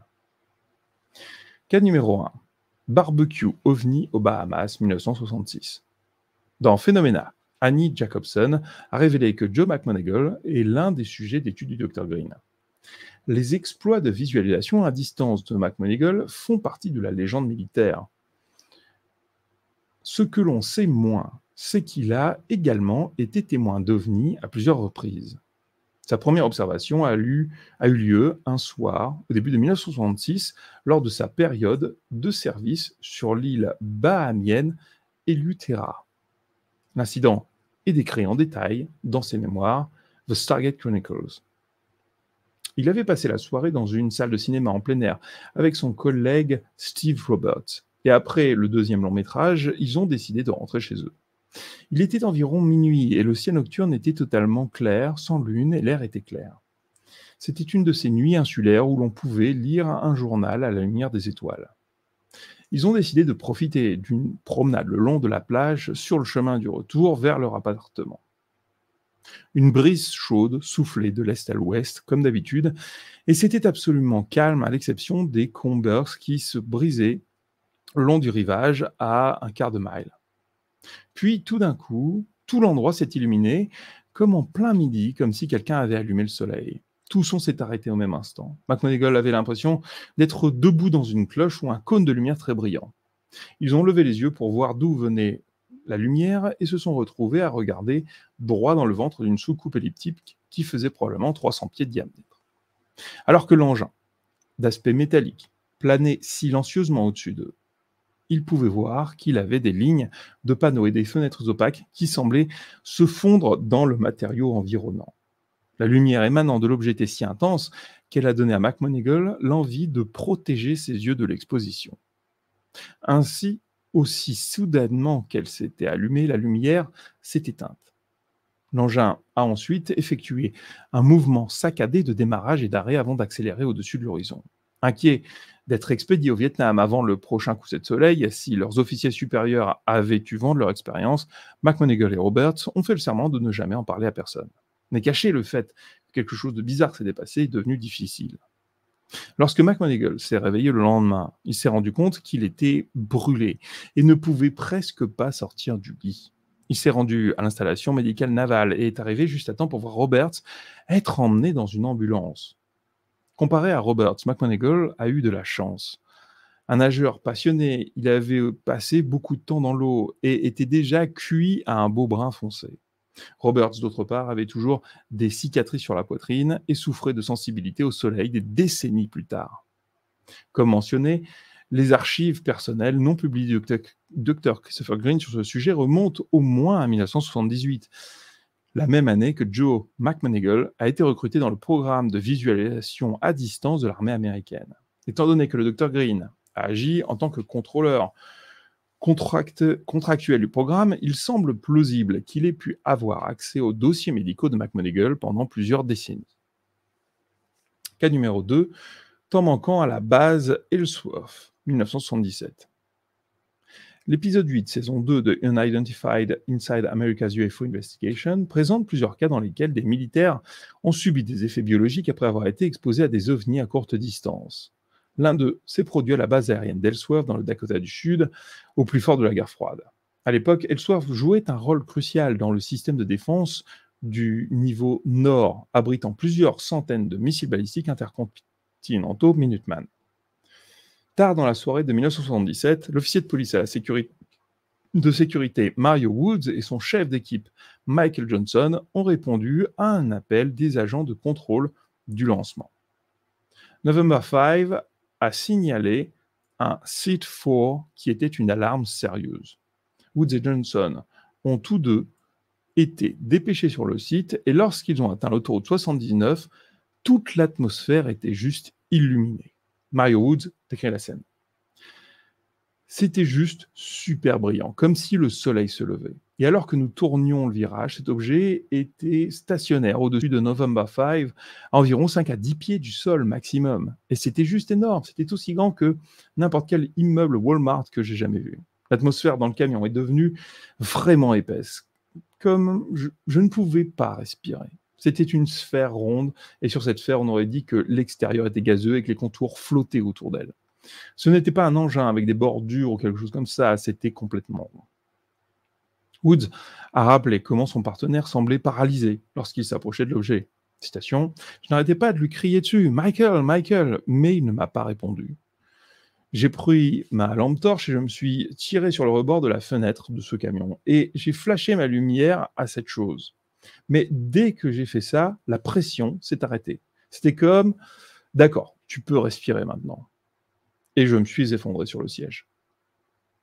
Cas numéro 1. Barbecue OVNI aux Bahamas, 1966. Dans Phenomena, Annie Jacobson a révélé que Joe McMoneagle est l'un des sujets d'étude du Dr Green. Les exploits de visualisation à distance de McMoneagle font partie de la légende militaire. Ce que l'on sait moins, c'est qu'il a également été témoin d'OVNI à plusieurs reprises. Sa première observation a eu lieu un soir, au début de 1966, lors de sa période de service sur l'île bahamienne Eleuthera. L'incident est décrit en détail dans ses mémoires The Stargate Chronicles. Il avait passé la soirée dans une salle de cinéma en plein air avec son collègue Steve Roberts. Et après le deuxième long métrage, ils ont décidé de rentrer chez eux. Il était environ minuit et le ciel nocturne était totalement clair, sans lune, et l'air était clair. C'était une de ces nuits insulaires où l'on pouvait lire un journal à la lumière des étoiles. Ils ont décidé de profiter d'une promenade le long de la plage sur le chemin du retour vers leur appartement. Une brise chaude soufflait de l'est à l'ouest, comme d'habitude, et c'était absolument calme à l'exception des combers qui se brisaient le long du rivage à un quart de mile. Puis, tout d'un coup, tout l'endroit s'est illuminé, comme en plein midi, comme si quelqu'un avait allumé le soleil. Tout son s'est arrêté au même instant. McMonagall avait l'impression d'être debout dans une cloche ou un cône de lumière très brillant. Ils ont levé les yeux pour voir d'où venait la lumière et se sont retrouvés à regarder droit dans le ventre d'une soucoupe elliptique qui faisait probablement 300 pieds de diamètre. Alors que l'engin, d'aspect métallique, planait silencieusement au-dessus d'eux, ils pouvaient voir qu'il avait des lignes de panneaux et des fenêtres opaques qui semblaient se fondre dans le matériau environnant. La lumière émanant de l'objet était si intense qu'elle a donné à McMonagall l'envie de protéger ses yeux de l'exposition. Ainsi, aussi soudainement qu'elle s'était allumée, la lumière s'est éteinte. L'engin a ensuite effectué un mouvement saccadé de démarrage et d'arrêt avant d'accélérer au-dessus de l'horizon. Inquiets d'être expédiés au Vietnam avant le prochain coucher de soleil, si leurs officiers supérieurs avaient eu vent de leur expérience, McMonagall et Roberts ont fait le serment de ne jamais en parler à personne. Mais cacher le fait que quelque chose de bizarre s'était passé est devenu difficile. Lorsque McMonagall s'est réveillé le lendemain, il s'est rendu compte qu'il était brûlé et ne pouvait presque pas sortir du lit. Il s'est rendu à l'installation médicale navale et est arrivé juste à temps pour voir Roberts être emmené dans une ambulance. Comparé à Roberts, McMonagall a eu de la chance. Un nageur passionné, il avait passé beaucoup de temps dans l'eau et était déjà cuit à un beau brun foncé. Roberts, d'autre part, avait toujours des cicatrices sur la poitrine et souffrait de sensibilité au soleil des décennies plus tard. Comme mentionné, les archives personnelles non publiées du Dr. Christopher Green sur ce sujet remontent au moins à 1978, la même année que Joe McMonagall a été recruté dans le programme de visualisation à distance de l'armée américaine. Étant donné que le Dr. Green a agi en tant que contrôleur contractuel du programme, il semble plausible qu'il ait pu avoir accès aux dossiers médicaux de McMonagall pendant plusieurs décennies. Cas numéro 2, temps manquant à la base Ellsworth, 1977. L'épisode 8, saison 2 de Unidentified Inside America's UFO Investigation présente plusieurs cas dans lesquels des militaires ont subi des effets biologiques après avoir été exposés à des ovnis à courte distance. L'un d'eux s'est produit à la base aérienne d'Ellsworth dans le Dakota du Sud, au plus fort de la guerre froide. À l'époque, Ellsworth jouait un rôle crucial dans le système de défense du niveau nord, abritant plusieurs centaines de missiles balistiques intercontinentaux Minuteman. Tard dans la soirée de 1977, l'officier de police à la sécurité Mario Woods et son chef d'équipe Michael Johnson ont répondu à un appel des agents de contrôle du lancement. November 5 a signalé un Seat 4 qui était une alarme sérieuse. Woods et Johnson ont tous deux été dépêchés sur le site et lorsqu'ils ont atteint l'autoroute 79, toute l'atmosphère était juste illuminée. Mario Woods décrit la scène. C'était juste super brillant, comme si le soleil se levait. Et alors que nous tournions le virage, cet objet était stationnaire au-dessus de November 5, à environ 5 à 10 pieds du sol maximum. Et c'était juste énorme, c'était aussi grand que n'importe quel immeuble Walmart que j'ai jamais vu. L'atmosphère dans le camion est devenue vraiment épaisse, comme je ne pouvais pas respirer. C'était une sphère ronde, et sur cette sphère, on aurait dit que l'extérieur était gazeux et que les contours flottaient autour d'elle. Ce n'était pas un engin avec des bordures ou quelque chose comme ça, c'était complètement rond. Woods a rappelé comment son partenaire semblait paralysé lorsqu'il s'approchait de l'objet. Citation, « Je n'arrêtais pas de lui crier dessus, « Michael, Michael !» mais il ne m'a pas répondu. J'ai pris ma lampe torche et je me suis tiré sur le rebord de la fenêtre de ce camion, et j'ai flashé ma lumière à cette chose. Mais dès que j'ai fait ça, la pression s'est arrêtée. C'était comme, d'accord, tu peux respirer maintenant. Et je me suis effondré sur le siège.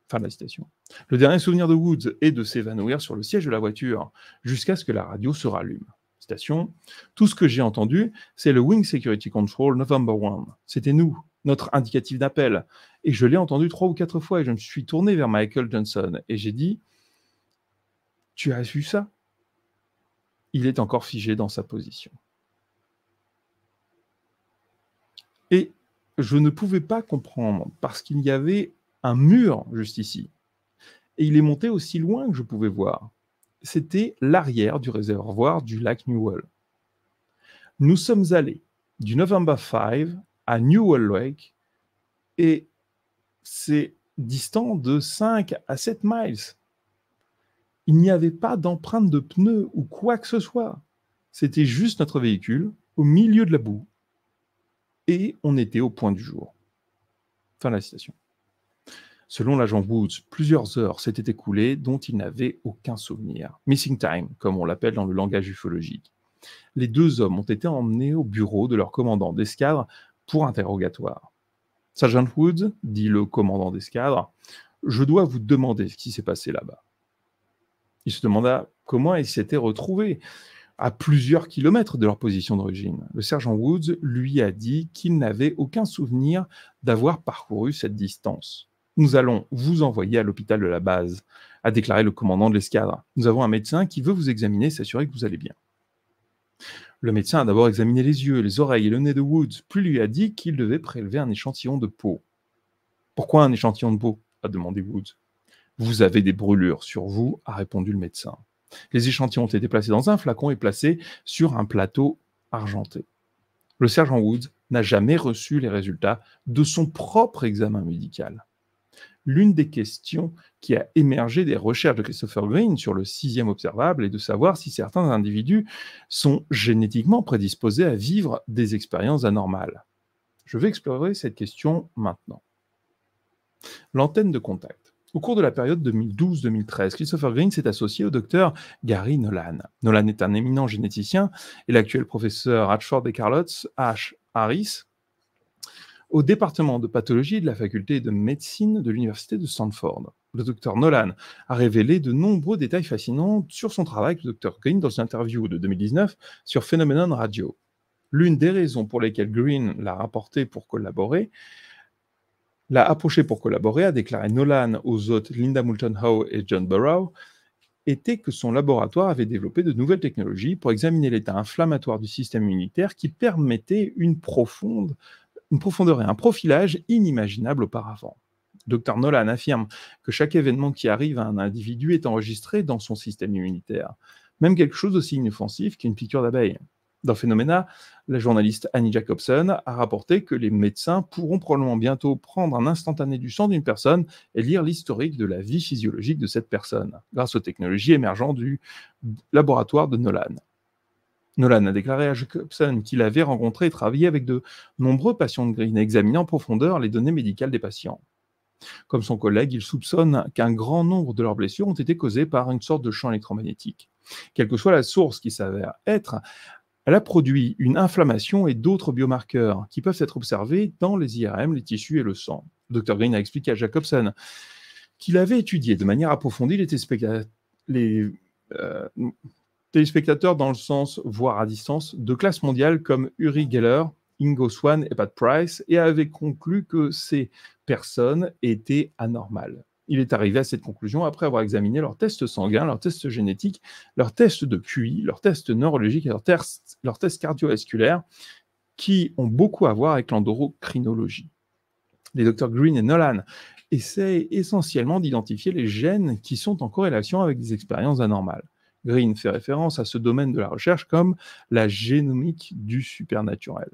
Fin de la citation. Le dernier souvenir de Woods est de s'évanouir sur le siège de la voiture, jusqu'à ce que la radio se rallume. Citation. Tout ce que j'ai entendu, c'est le Wing Security Control November 1. C'était nous, notre indicatif d'appel. Et je l'ai entendu 3 ou 4 fois et je me suis tourné vers Michael Johnson et j'ai dit, tu as vu ça? Il est encore figé dans sa position. Et je ne pouvais pas comprendre parce qu'il y avait un mur juste ici. Et il est monté aussi loin que je pouvais voir. C'était l'arrière du réservoir du lac Newell. Nous sommes allés du November 5 à Newell Lake et c'est distant de 5 à 7 miles. Il n'y avait pas d'empreinte de pneus ou quoi que ce soit. C'était juste notre véhicule au milieu de la boue. Et on était au point du jour. Fin de la citation. Selon l'agent Woods, plusieurs heures s'étaient écoulées dont il n'avait aucun souvenir. Missing time, comme on l'appelle dans le langage ufologique. Les 2 hommes ont été emmenés au bureau de leur commandant d'escadre pour interrogatoire. Sergeant Woods, dit le commandant d'escadre, je dois vous demander ce qui s'est passé là-bas. Il se demanda comment ils s'étaient retrouvés à plusieurs kilomètres de leur position d'origine. Le sergent Woods lui a dit qu'il n'avait aucun souvenir d'avoir parcouru cette distance. Nous allons vous envoyer à l'hôpital de la base, a déclaré le commandant de l'escadre. Nous avons un médecin qui veut vous examiner et s'assurer que vous allez bien. Le médecin a d'abord examiné les yeux, les oreilles et le nez de Woods, puis lui a dit qu'il devait prélever un échantillon de peau. « Pourquoi un échantillon de peau ?» a demandé Woods. « Vous avez des brûlures sur vous » a répondu le médecin. Les échantillons ont été placés dans un flacon et placés sur un plateau argenté. Le sergent Woods n'a jamais reçu les résultats de son propre examen médical. L'une des questions qui a émergé des recherches de Christopher Green sur le 6e observable est de savoir si certains individus sont génétiquement prédisposés à vivre des expériences anormales. Je vais explorer cette question maintenant. L'antenne de contact. Au cours de la période 2012-2013, Christopher Green s'est associé au docteur Gary Nolan. Nolan est un éminent généticien et l'actuel professeur Ashford et Carlotte H. Harris au département de pathologie de la faculté de médecine de l'université de Stanford. Le docteur Nolan a révélé de nombreux détails fascinants sur son travail avec le docteur Green dans une interview de 2019 sur Phenomenon Radio. L'une des raisons pour lesquelles Green l'a approché pour collaborer, a déclaré Nolan aux hôtes Linda Moulton Howe et John Burrow, était que son laboratoire avait développé de nouvelles technologies pour examiner l'état inflammatoire du système immunitaire qui permettait une profondeur et un profilage inimaginable auparavant. Dr Nolan affirme que chaque événement qui arrive à un individu est enregistré dans son système immunitaire, même quelque chose aussi inoffensif qu'une piqûre d'abeille. Dans Phenomena, la journaliste Annie Jacobson a rapporté que les médecins pourront probablement bientôt prendre un instantané du sang d'une personne et lire l'historique de la vie physiologique de cette personne, grâce aux technologies émergentes du laboratoire de Nolan. Nolan a déclaré à Jacobson qu'il avait rencontré et travaillé avec de nombreux patients de Green, examinant en profondeur les données médicales des patients. Comme son collègue, il soupçonne qu'un grand nombre de leurs blessures ont été causées par une sorte de champ électromagnétique. Quelle que soit la source qui s'avère être, elle a produit une inflammation et d'autres biomarqueurs qui peuvent être observés dans les IRM, les tissus et le sang. Le Dr Green a expliqué à Jacobson qu'il avait étudié de manière approfondie les téléspectateurs dans le sens, voire à distance, de classe mondiale comme Uri Geller, Ingo Swann et Pat Price, et avait conclu que ces personnes étaient anormales. Il est arrivé à cette conclusion après avoir examiné leurs tests sanguins, leurs tests génétiques, leurs tests de QI, leurs tests neurologiques et leurs tests cardiovasculaires, qui ont beaucoup à voir avec l'endocrinologie. Les Dr Green et Nolan essaient essentiellement d'identifier les gènes qui sont en corrélation avec des expériences anormales. Green fait référence à ce domaine de la recherche comme la génomique du supernaturel.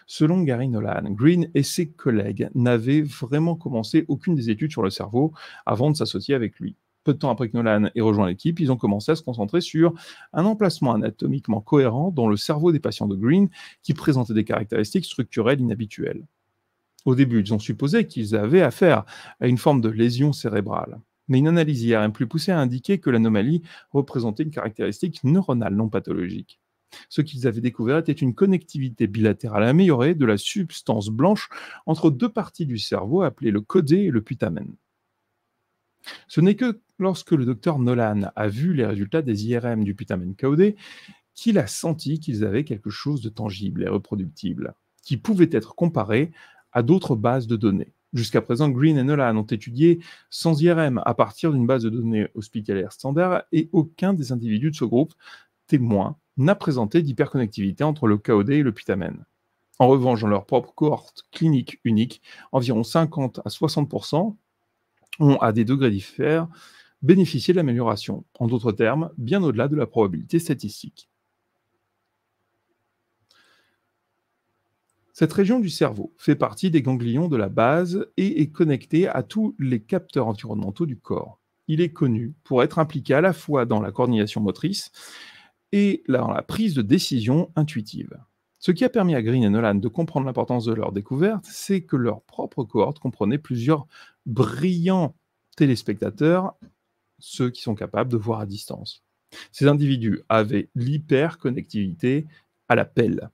Selon Gary Nolan, Green et ses collègues n'avaient vraiment commencé aucune des études sur le cerveau avant de s'associer avec lui. Peu de temps après que Nolan ait rejoint l'équipe, ils ont commencé à se concentrer sur un emplacement anatomiquement cohérent dans le cerveau des patients de Green qui présentait des caractéristiques structurelles inhabituelles. Au début, ils ont supposé qu'ils avaient affaire à une forme de lésion cérébrale. Mais une analyse IRM plus poussée a indiqué que l'anomalie représentait une caractéristique neuronale non pathologique. Ce qu'ils avaient découvert était une connectivité bilatérale améliorée de la substance blanche entre deux parties du cerveau appelées le caudé et le putamen. Ce n'est que lorsque le docteur Nolan a vu les résultats des IRM du putamen caudé qu'il a senti qu'ils avaient quelque chose de tangible et reproductible, qui pouvait être comparé à d'autres bases de données. Jusqu'à présent, Green et Nolan ont étudié sans IRM à partir d'une base de données hospitalière standard et aucun des individus de ce groupe témoin n'a présenté d'hyperconnectivité entre le caudé et le putamen. En revanche, dans leur propre cohorte clinique unique, environ 50 à 60% ont, à des degrés différents, bénéficié de l'amélioration. En d'autres termes, bien au-delà de la probabilité statistique. Cette région du cerveau fait partie des ganglions de la base et est connectée à tous les capteurs environnementaux du corps. Il est connu pour être impliqué à la fois dans la coordination motrice et dans la prise de décision intuitive. Ce qui a permis à Green et Nolan de comprendre l'importance de leur découverte, c'est que leur propre cohorte comprenait plusieurs brillants téléspectateurs, ceux qui sont capables de voir à distance. Ces individus avaient l'hyperconnectivité à la pelle.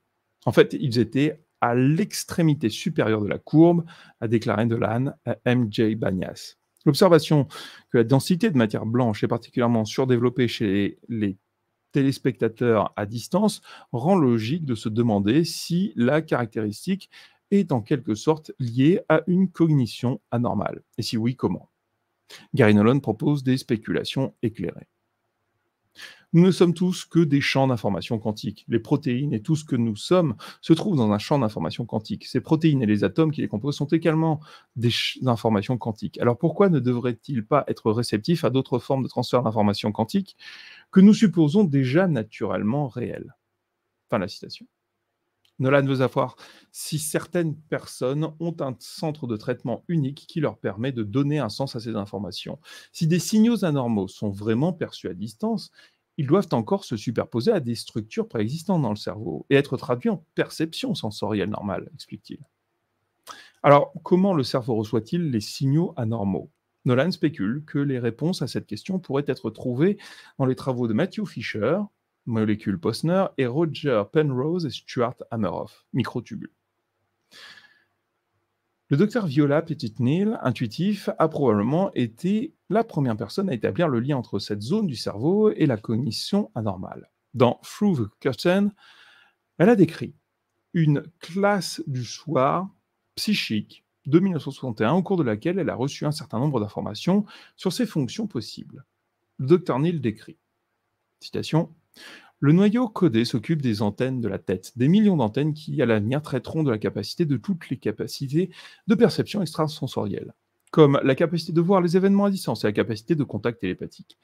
En fait, ils étaient à l'extrémité supérieure de la courbe, a déclaré Nolan à MJ Banias. L'observation que la densité de matière blanche est particulièrement surdéveloppée chez les téléspectateurs à distance rend logique de se demander si la caractéristique est en quelque sorte liée à une cognition anormale. Et si oui, comment? Gary Nolan propose des spéculations éclairées. Nous ne sommes tous que des champs d'information quantique. Les protéines et tout ce que nous sommes se trouvent dans un champ d'information quantique. Ces protéines et les atomes qui les composent sont également des informations quantiques. Alors pourquoi ne devraient-ils pas être réceptifs à d'autres formes de transfert d'informations quantiques que nous supposons déjà naturellement réelles? Fin de la citation. Nolan veut savoir si certaines personnes ont un centre de traitement unique qui leur permet de donner un sens à ces informations. Si des signaux anormaux sont vraiment perçus à distance, ils doivent encore se superposer à des structures préexistantes dans le cerveau et être traduits en perception sensorielle normale, explique-t-il. Alors, comment le cerveau reçoit-il les signaux anormaux? Nolan spécule que les réponses à cette question pourraient être trouvées dans les travaux de Matthew Fisher, molécules Posner, et Roger Penrose et Stuart Hameroff, microtubules. Le docteur Viola Petit-Neil, intuitif, a probablement été la première personne à établir le lien entre cette zone du cerveau et la cognition anormale. Dans Through the Curtain, elle a décrit une classe du soir psychique de 1961 au cours de laquelle elle a reçu un certain nombre d'informations sur ses fonctions possibles. Le docteur Neil décrit, citation, le noyau codé s'occupe des antennes de la tête, des millions d'antennes qui, à l'avenir, traiteront de la capacité de toutes les capacités de perception extrasensorielle, comme la capacité de voir les événements à distance et la capacité de contact télépathique.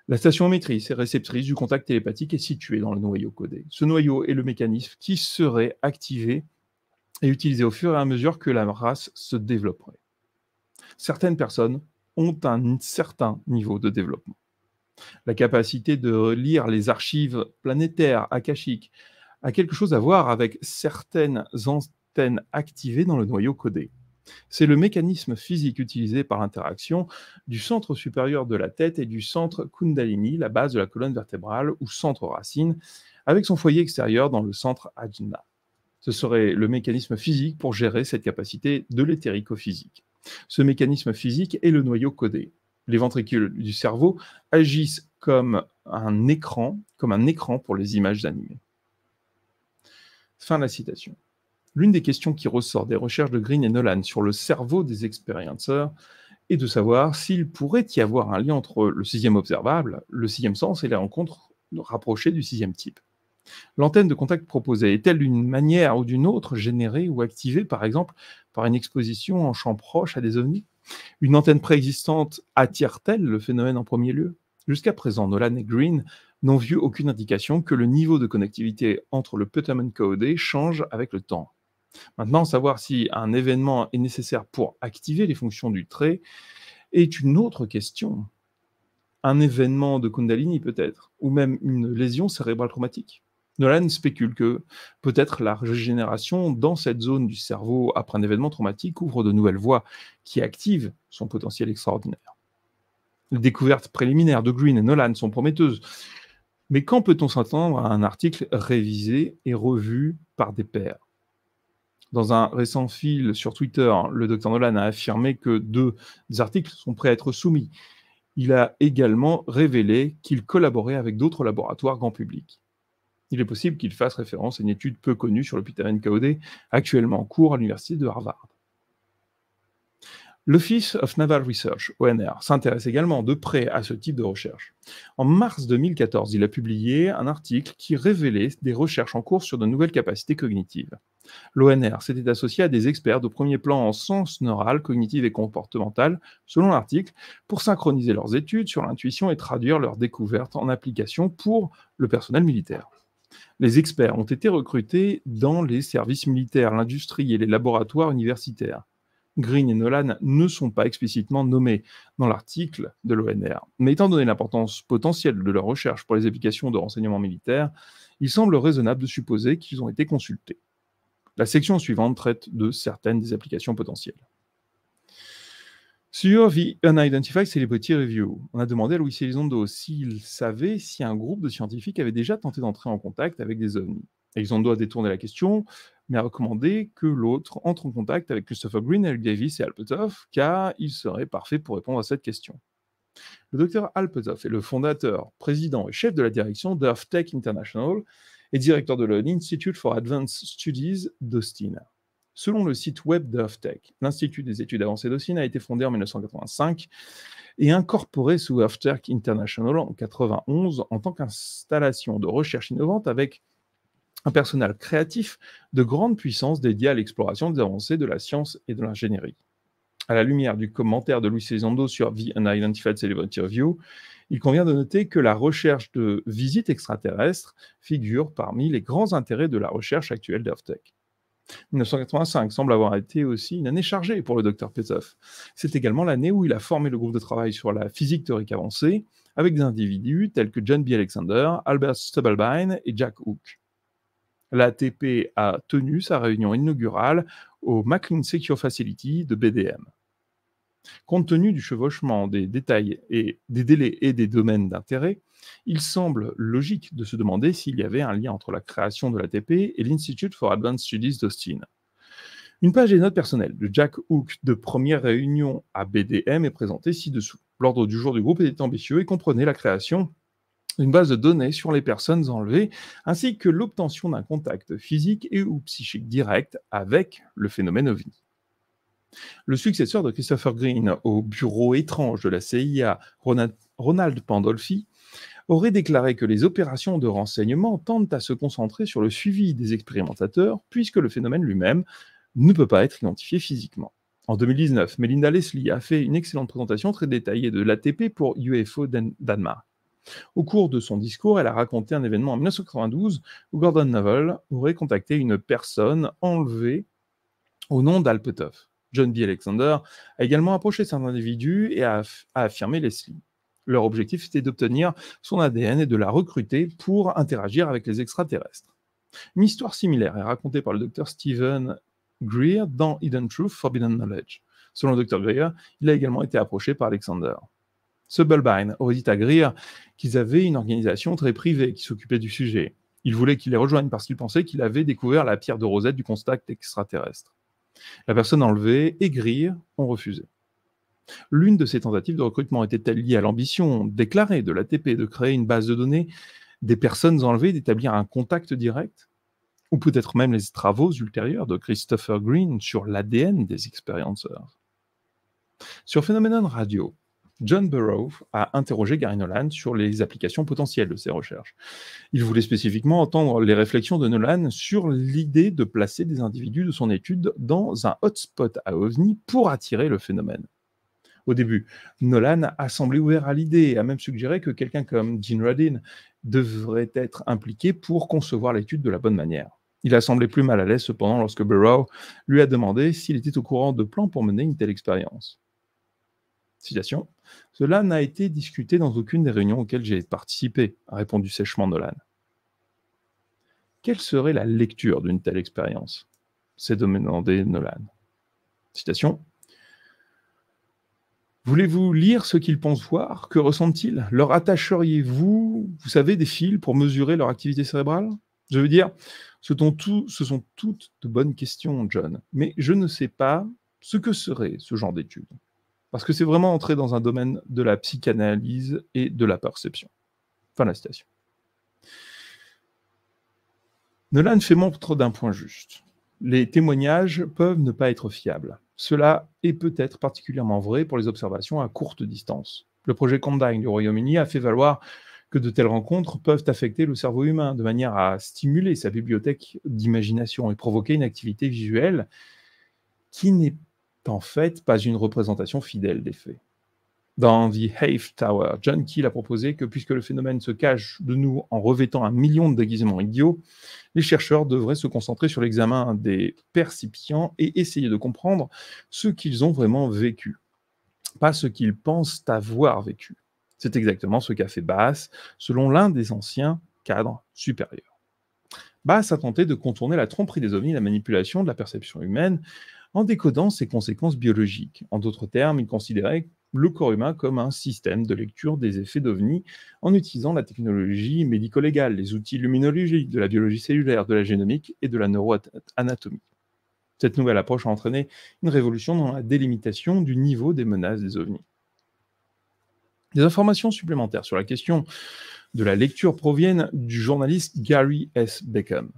La station émettrice et réceptrice du contact télépathique est située dans le noyau codé. Ce noyau est le mécanisme qui serait activé et utilisé au fur et à mesure que la race se développerait. Certaines personnes ont un certain niveau de développement. La capacité de lire les archives planétaires, akashiques, a quelque chose à voir avec certaines antennes activées dans le noyau codé. C'est le mécanisme physique utilisé par l'interaction du centre supérieur de la tête et du centre Kundalini, la base de la colonne vertébrale, ou centre racine, avec son foyer extérieur dans le centre Ajna. Ce serait le mécanisme physique pour gérer cette capacité de l'éthérico-physique. Ce mécanisme physique est le noyau codé. Les ventricules du cerveau agissent comme un écran pour les images animées. Fin de la citation. L'une des questions qui ressort des recherches de Green et Nolan sur le cerveau des expérienceurs est de savoir s'il pourrait y avoir un lien entre le sixième observable, le sixième sens et les rencontres rapprochées du sixième type. L'antenne de contact proposée est-elle d'une manière ou d'une autre générée ou activée, par exemple, par une exposition en champ proche à des ovnis? Une antenne préexistante attire-t-elle le phénomène en premier lieu? Jusqu'à présent, Nolan et Green n'ont vu aucune indication que le niveau de connectivité entre le putamen caudé change avec le temps. Maintenant, savoir si un événement est nécessaire pour activer les fonctions du trait est une autre question. Un événement de Kundalini peut-être, ou même une lésion cérébrale traumatique. Nolan spécule que peut-être la régénération dans cette zone du cerveau après un événement traumatique ouvre de nouvelles voies qui activent son potentiel extraordinaire. Les découvertes préliminaires de Green et Nolan sont prometteuses. Mais quand peut-on s'attendre à un article révisé et revu par des pairs? Dans un récent fil sur Twitter, le Dr Nolan a affirmé que deux articles sont prêts à être soumis. Il a également révélé qu'il collaborait avec d'autres laboratoires grand public. Il est possible qu'il fasse référence à une étude peu connue sur le Peter NKOD, actuellement en cours à l'université de Harvard. L'Office of Naval Research, ONR, s'intéresse également de près à ce type de recherche. En mars 2014, il a publié un article qui révélait des recherches en cours sur de nouvelles capacités cognitives. L'ONR s'était associé à des experts de premier plan en sciences neurales, cognitives et comportementales, selon l'article, pour synchroniser leurs études sur l'intuition et traduire leurs découvertes en applications pour le personnel militaire. Les experts ont été recrutés dans les services militaires, l'industrie et les laboratoires universitaires. Green et Nolan ne sont pas explicitement nommés dans l'article de l'ONR, mais étant donné l'importance potentielle de leur recherche pour les applications de renseignement militaire, il semble raisonnable de supposer qu'ils ont été consultés. La section suivante traite de certaines des applications potentielles. Sur The Unidentified Celebrity Review, on a demandé à Luis Elizondo s'il savait si un groupe de scientifiques avait déjà tenté d'entrer en contact avec des ovnis. Elizondo a détourné la question, mais a recommandé que l'autre entre en contact avec Christopher Green, Eric Davis et Alpetov, car il serait parfait pour répondre à cette question. Le docteur Alpetov est le fondateur, président et chef de la direction d'Earth Tech International et directeur de l'Institute for Advanced Studies d'Austin. Selon le site web d'Earth Tech, l'Institut des études avancées d'Austin a été fondé en 1985 et incorporé sous Earth Tech International en 1991 en tant qu'installation de recherche innovante avec un personnel créatif de grande puissance dédié à l'exploration des avancées de la science et de l'ingénierie. À la lumière du commentaire de Luis Elizondo sur The Unidentified Celebrity Review, il convient de noter que la recherche de visites extraterrestres figure parmi les grands intérêts de la recherche actuelle d'Earth Tech. 1985 semble avoir été aussi une année chargée pour le Dr Petzoff. C'est également l'année où il a formé le groupe de travail sur la physique théorique avancée avec des individus tels que John B. Alexander, Albert Stubblebine et Jack Hook. L'ATP a tenu sa réunion inaugurale au McLean Secure Facility de BDM. Compte tenu du chevauchement des détails et des délais et des domaines d'intérêt, il semble logique de se demander s'il y avait un lien entre la création de l'ATP et l'Institute for Advanced Studies d'Austin. Une page des notes personnelles de Jack Hook de première réunion à BDM est présentée ci-dessous. L'ordre du jour du groupe était ambitieux et comprenait la création d'une base de données sur les personnes enlevées, ainsi que l'obtention d'un contact physique et ou psychique direct avec le phénomène OVNI. Le successeur de Christopher Green au bureau étrange de la CIA, Ronald Pandolfi, aurait déclaré que les opérations de renseignement tendent à se concentrer sur le suivi des expérimentateurs, puisque le phénomène lui-même ne peut pas être identifié physiquement. En 2019, Melinda Leslie a fait une excellente présentation très détaillée de l'ATP pour UFO Danemark. Au cours de son discours, elle a raconté un événement en 1992 où Gordon Novel aurait contacté une personne enlevée au nom d'Alpetov. John B. Alexander a également approché cet individu et a affirmé Leslie. Leur objectif était d'obtenir son ADN et de la recruter pour interagir avec les extraterrestres. Une histoire similaire est racontée par le docteur Stephen Greer dans Hidden Truth, Forbidden Knowledge. Selon le docteur Greer, il a également été approché par Alexander. Stubblebine aurait dit à Greer qu'ils avaient une organisation très privée qui s'occupait du sujet. Il voulait qu'il les rejoigne parce qu'il pensait qu'il avait découvert la pierre de Rosette du contact extraterrestre. La personne enlevée et Greer ont refusé. L'une de ces tentatives de recrutement était-elle liée à l'ambition déclarée de l'ATP de créer une base de données des personnes enlevées, d'établir un contact direct? Ou peut-être même les travaux ultérieurs de Christopher Green sur l'ADN des experienceurs? Sur Phenomenon Radio, John Burrow a interrogé Gary Nolan sur les applications potentielles de ses recherches. Il voulait spécifiquement entendre les réflexions de Nolan sur l'idée de placer des individus de son étude dans un hotspot à OVNI pour attirer le phénomène. Au début, Nolan a semblé ouvert à l'idée et a même suggéré que quelqu'un comme Gene Radin devrait être impliqué pour concevoir l'étude de la bonne manière. Il a semblé plus mal à l'aise cependant lorsque Burrow lui a demandé s'il était au courant de plans pour mener une telle expérience. Citation. « Cela n'a été discuté dans aucune des réunions auxquelles j'ai participé », a répondu sèchement Nolan. Quelle serait la lecture d'une telle expérience? s'est demandé Nolan. Citation. Voulez-vous lire ce qu'ils pensent voir? Que ressentent-ils? Leur attacheriez-vous, vous savez, des fils pour mesurer leur activité cérébrale? Je veux dire, ce sont toutes de bonnes questions, John, mais je ne sais pas ce que serait ce genre d'étude. Parce que c'est vraiment entrer dans un domaine de la psychanalyse et de la perception. Fin de la citation. Nolan fait montre d'un point juste. Les témoignages peuvent ne pas être fiables. Cela est peut-être particulièrement vrai pour les observations à courte distance. Le projet Condign du Royaume-Uni a fait valoir que de telles rencontres peuvent affecter le cerveau humain de manière à stimuler sa bibliothèque d'imagination et provoquer une activité visuelle qui n'est en fait pas une représentation fidèle des faits. Dans The Hayes Tower, John Keel a proposé que puisque le phénomène se cache de nous en revêtant un million de déguisements idiots, les chercheurs devraient se concentrer sur l'examen des percipients et essayer de comprendre ce qu'ils ont vraiment vécu, pas ce qu'ils pensent avoir vécu. C'est exactement ce qu'a fait Bass, selon l'un des anciens cadres supérieurs. Bass a tenté de contourner la tromperie des ovnis et la manipulation de la perception humaine en décodant ses conséquences biologiques. En d'autres termes, il considérait le corps humain comme un système de lecture des effets d'ovnis en utilisant la technologie médico-légale, les outils luminologiques, de la biologie cellulaire, de la génomique et de la neuroanatomie. Cette nouvelle approche a entraîné une révolution dans la délimitation du niveau des menaces des ovnis. Des informations supplémentaires sur la question de la lecture proviennent du journaliste Gary S. Beckham.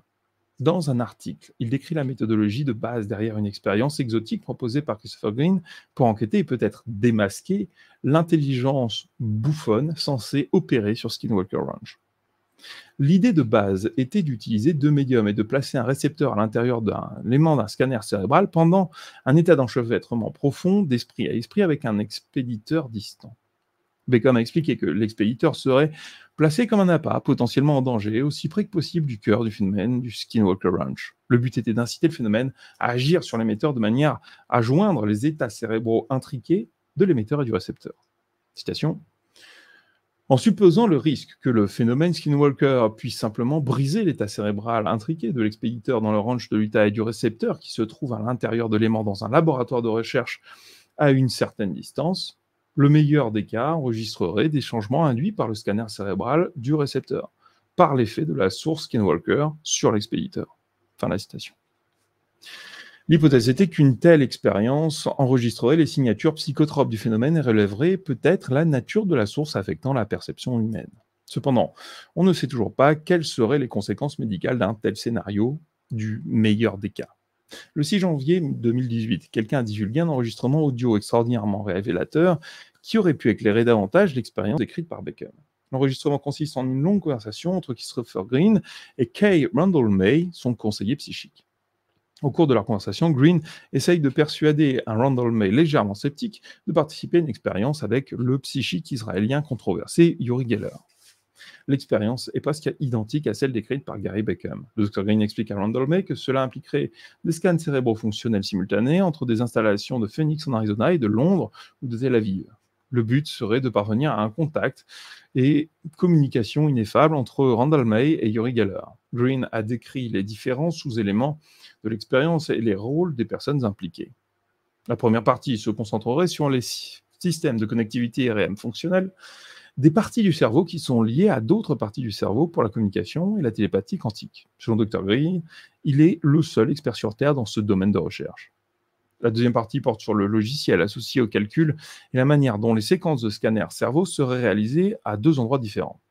Dans un article, il décrit la méthodologie de base derrière une expérience exotique proposée par Christopher Green pour enquêter et peut-être démasquer l'intelligence bouffonne censée opérer sur Skinwalker Ranch. L'idée de base était d'utiliser deux médiums et de placer un récepteur à l'intérieur d'un l'aimant d'un scanner cérébral pendant un état d'enchevêtrement profond d'esprit à esprit avec un expéditeur distant. Beckham a expliqué que l'expéditeur serait placé comme un appât, potentiellement en danger, aussi près que possible du cœur du phénomène du Skinwalker Ranch. Le but était d'inciter le phénomène à agir sur l'émetteur de manière à joindre les états cérébraux intriqués de l'émetteur et du récepteur. Citation. En supposant le risque que le phénomène Skinwalker puisse simplement briser l'état cérébral intriqué de l'expéditeur dans le range de l'Utah et du récepteur qui se trouve à l'intérieur de l'aimant dans un laboratoire de recherche à une certaine distance, le meilleur des cas enregistrerait des changements induits par le scanner cérébral du récepteur, par l'effet de la source Skinwalker sur l'expéditeur. Fin de la citation. L'hypothèse était qu'une telle expérience enregistrerait les signatures psychotropes du phénomène et relèverait peut-être la nature de la source affectant la perception humaine. Cependant, on ne sait toujours pas quelles seraient les conséquences médicales d'un tel scénario du meilleur des cas. Le 6 janvier 2018, quelqu'un a divulgué un enregistrement audio extraordinairement révélateur qui aurait pu éclairer davantage l'expérience décrite par Beckham. L'enregistrement consiste en une longue conversation entre Christopher Green et Kay Randall May, son conseiller psychique. Au cours de leur conversation, Green essaye de persuader un Randall May légèrement sceptique de participer à une expérience avec le psychique israélien controversé Uri Geller. L'expérience est presque identique à celle décrite par Gary Beckham. Le Dr Green explique à Randall May que cela impliquerait des scans cérébraux fonctionnels simultanés entre des installations de Phoenix en Arizona et de Londres ou de Tel Aviv. Le but serait de parvenir à un contact et communication ineffable entre Randall May et Uri Geller. Green a décrit les différents sous-éléments de l'expérience et les rôles des personnes impliquées. La première partie se concentrerait sur les systèmes de connectivité IRM fonctionnels, des parties du cerveau qui sont liées à d'autres parties du cerveau pour la communication et la télépathie quantique. Selon Dr Green, il est le seul expert sur Terre dans ce domaine de recherche. La deuxième partie porte sur le logiciel associé au calcul et la manière dont les séquences de scanner cerveau seraient réalisées à deux endroits différents.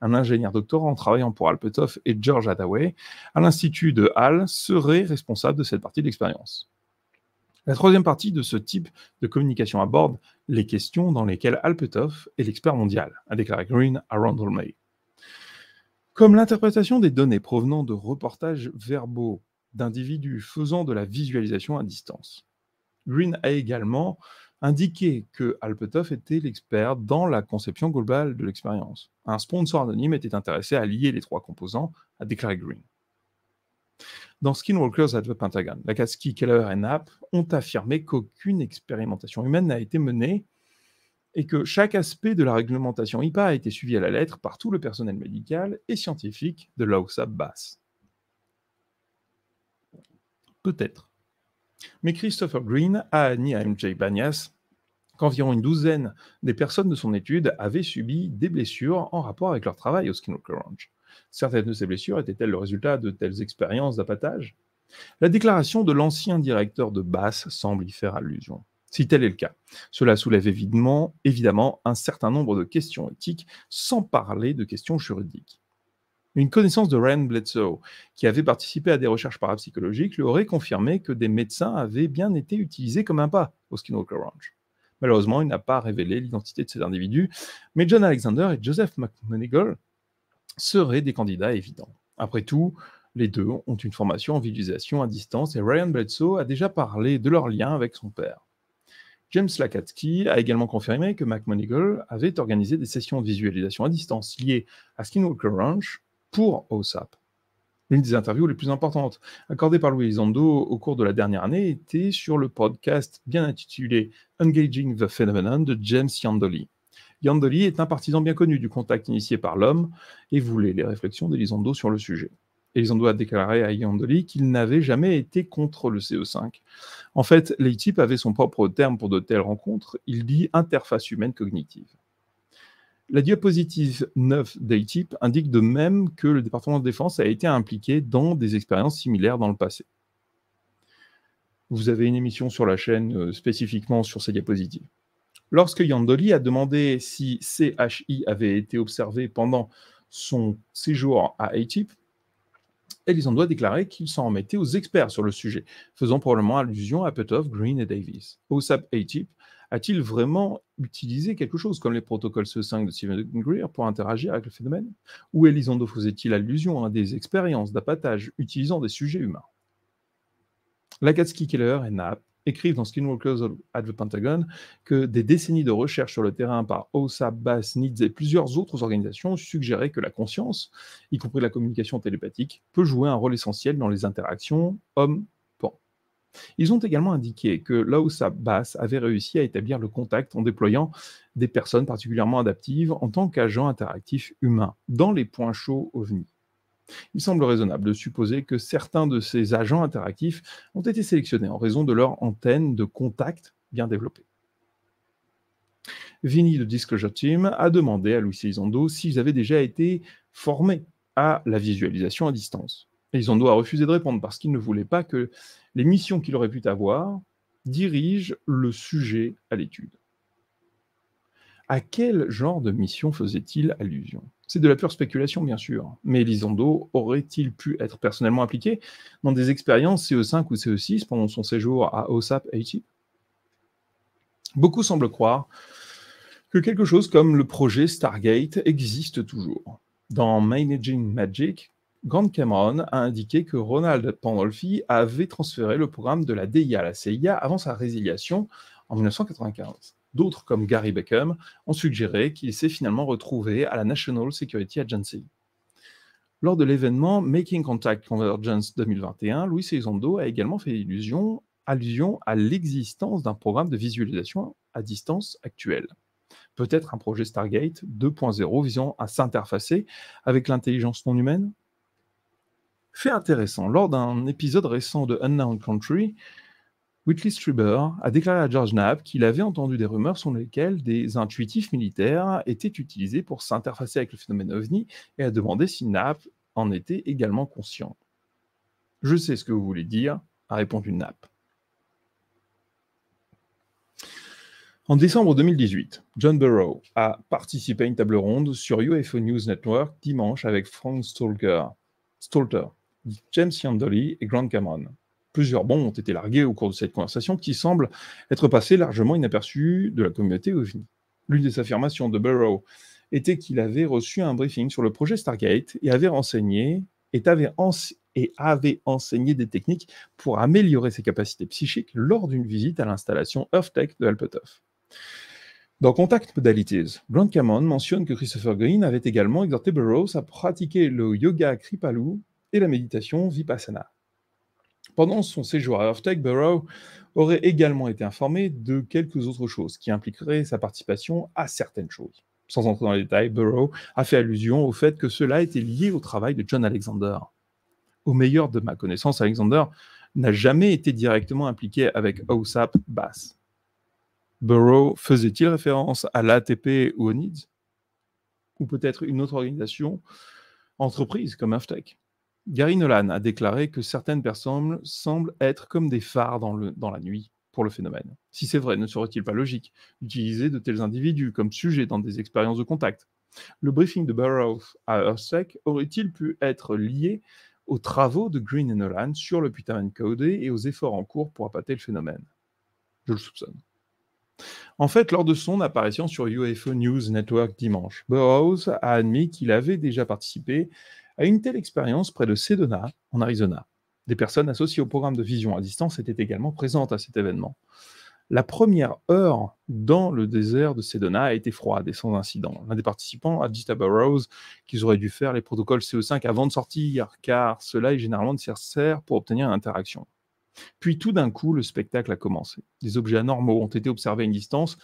Un ingénieur doctorant travaillant pour Alpetoff et George Hathaway à l'Institut de Halle serait responsable de cette partie de l'expérience. La troisième partie de ce type de communication aborde les questions dans lesquelles Alpetoff est l'expert mondial, a déclaré Green à Randall May. Comme l'interprétation des données provenant de reportages verbaux d'individus faisant de la visualisation à distance. Green a également indiqué que Alpetoff était l'expert dans la conception globale de l'expérience. Un sponsor anonyme était intéressé à lier les trois composants, a déclaré Green. Dans Skinwalkers at the Pentagon, Lakatsky, Keller et Knapp ont affirmé qu'aucune expérimentation humaine n'a été menée et que chaque aspect de la réglementation HIPAA a été suivi à la lettre par tout le personnel médical et scientifique de l'AUSA Bass. Peut-être. Mais Christopher Green a admis à MJ Banias qu'environ une douzaine des personnes de son étude avaient subi des blessures en rapport avec leur travail au Skinwalker Ranch. Certaines de ces blessures étaient-elles le résultat de telles expériences d'appâtage? La déclaration de l'ancien directeur de Bass semble y faire allusion. Si tel est le cas, cela soulève évidemment un certain nombre de questions éthiques, sans parler de questions juridiques. Une connaissance de Ryan Bledsoe, qui avait participé à des recherches parapsychologiques, lui aurait confirmé que des médecins avaient bien été utilisés comme un pas au Skinwalker Ranch. Malheureusement, il n'a pas révélé l'identité de ces individus, mais John Alexander et Joseph McMonigal seraient des candidats évidents. Après tout, les deux ont une formation en visualisation à distance et Ryan Bledsoe a déjà parlé de leur lien avec son père. James Lakatsky a également confirmé que McMonigal avait organisé des sessions de visualisation à distance liées à Skinwalker Ranch pour OSAP. L'une des interviews les plus importantes accordées par Louis Elizondo au cours de la dernière année était sur le podcast bien intitulé Engaging the Phenomenon de James Iandoli. Iandoli est un partisan bien connu du contact initié par l'homme et voulait les réflexions d'Elizondo sur le sujet. Elizondo a déclaré à Iandoli qu'il n'avait jamais été contre le CE5. En fait, l'ATIP avait son propre terme pour de telles rencontres, il dit interface humaine cognitive. La diapositive 9 d'ATIP indique de même que le département de défense a été impliqué dans des expériences similaires dans le passé. Vous avez une émission sur la chaîne spécifiquement sur ces diapositives. Lorsque Iandoli a demandé si CHI avait été observé pendant son séjour à ATIP, Elizondo a déclaré qu'il s'en remettait aux experts sur le sujet, faisant probablement allusion à Puthoff, Green et Davis. OSAP ATIP a-t-il vraiment utilisé quelque chose comme les protocoles CE5 de Stephen Greer pour interagir avec le phénomène? Ou Elizondo faisait-il allusion à des expériences d'appâtage utilisant des sujets humains? Lakatsky, Keller et Knapp écrivent dans Skinwalkers at the Pentagon que des décennies de recherche sur le terrain par OSAP, BASS, NIDS et plusieurs autres organisations suggéraient que la conscience, y compris la communication télépathique, peut jouer un rôle essentiel dans les interactions homme-pan. Ils ont également indiqué que l'OSAP BASS avait réussi à établir le contact en déployant des personnes particulièrement adaptives en tant qu'agents interactifs humains dans les points chauds OVNI. Il semble raisonnable de supposer que certains de ces agents interactifs ont été sélectionnés en raison de leur antenne de contact bien développée. Vinny de Disclosure Team a demandé à Louis Elizondo s'ils avaient déjà été formés à la visualisation à distance. Elizondo a refusé de répondre parce qu'il ne voulait pas que les missions qu'il aurait pu avoir dirigent le sujet à l'étude. À quel genre de mission faisait-il allusion? C'est de la pure spéculation, bien sûr, mais Elizondo aurait-il pu être personnellement impliqué dans des expériences CE5 ou CE6 pendant son séjour à OSAP ATIP? Beaucoup semblent croire que quelque chose comme le projet Stargate existe toujours. Dans Managing Magic, Grant Cameron a indiqué que Ronald Pandolfi avait transféré le programme de la DIA à la CIA avant sa résiliation en 1995. D'autres, comme Gary Beckham, ont suggéré qu'il s'est finalement retrouvé à la National Security Agency. Lors de l'événement Making Contact Convergence 2021, Louis Elizondo a également fait allusion à l'existence d'un programme de visualisation à distance actuel. Peut-être un projet Stargate 2.0 visant à s'interfacer avec l'intelligence non humaine? Fait intéressant, lors d'un épisode récent de Unknown Country, Whitley Strieber a déclaré à George Knapp qu'il avait entendu des rumeurs selon lesquelles des intuitifs militaires étaient utilisés pour s'interfacer avec le phénomène OVNI et a demandé si Knapp en était également conscient. Je sais ce que vous voulez dire, a répondu Knapp. En décembre 2018, John Burrow a participé à une table ronde sur UFO News Network dimanche avec Frank Stalter, James Iandoli et Grant Cameron. Plusieurs bombes ont été larguées au cours de cette conversation qui semble être passée largement inaperçue de la communauté OVNI. L'une des affirmations de Burrow était qu'il avait reçu un briefing sur le projet Stargate et avait enseigné des techniques pour améliorer ses capacités psychiques lors d'une visite à l'installation EarthTech de Alpetov. Dans Contact Modalities, Grant Cameron mentionne que Christopher Green avait également exhorté Burroughs à pratiquer le yoga Kripalu et la méditation Vipassana. Pendant son séjour à EarthTech, Burrow aurait également été informé de quelques autres choses qui impliqueraient sa participation à certaines choses. Sans entrer dans les détails, Burrow a fait allusion au fait que cela était lié au travail de John Alexander. Au meilleur de ma connaissance, Alexander n'a jamais été directement impliqué avec OSAP BASS. Burroughs faisait-il référence à l'ATP ou au NIDS? Ou peut-être une autre organisation, entreprise comme Avtech? Gary Nolan a déclaré que certaines personnes semblent être comme des phares dans la nuit pour le phénomène. Si c'est vrai, ne serait-il pas logique d'utiliser de tels individus comme sujets dans des expériences de contact? Le briefing de Burroughs à Earthsec aurait-il pu être lié aux travaux de Green et Nolan sur le Putamen codé et aux efforts en cours pour appâter le phénomène? Je le soupçonne. En fait, lors de son apparition sur UFO News Network dimanche, Burroughs a admis qu'il avait déjà participé à une telle expérience près de Sedona, en Arizona. Des personnes associées au programme de vision à distance étaient également présentes à cet événement. La première heure dans le désert de Sedona a été froide et sans incident. L'un des participants a dit à Burroughs qu'ils auraient dû faire les protocoles CO5 avant de sortir, car cela est généralement nécessaire pour obtenir une interaction. Puis tout d'un coup, le spectacle a commencé. Des objets anormaux ont été observés à une distance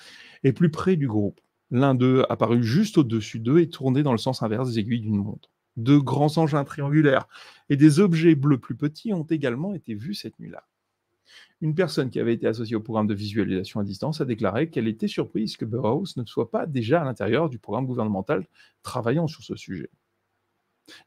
et plus près du groupe. L'un d'eux apparut juste au-dessus d'eux et tournait dans le sens inverse des aiguilles d'une montre. Deux grands engins triangulaires et des objets bleus plus petits ont également été vus cette nuit-là. Une personne qui avait été associée au programme de visualisation à distance a déclaré qu'elle était surprise que Burroughs ne soit pas déjà à l'intérieur du programme gouvernemental travaillant sur ce sujet.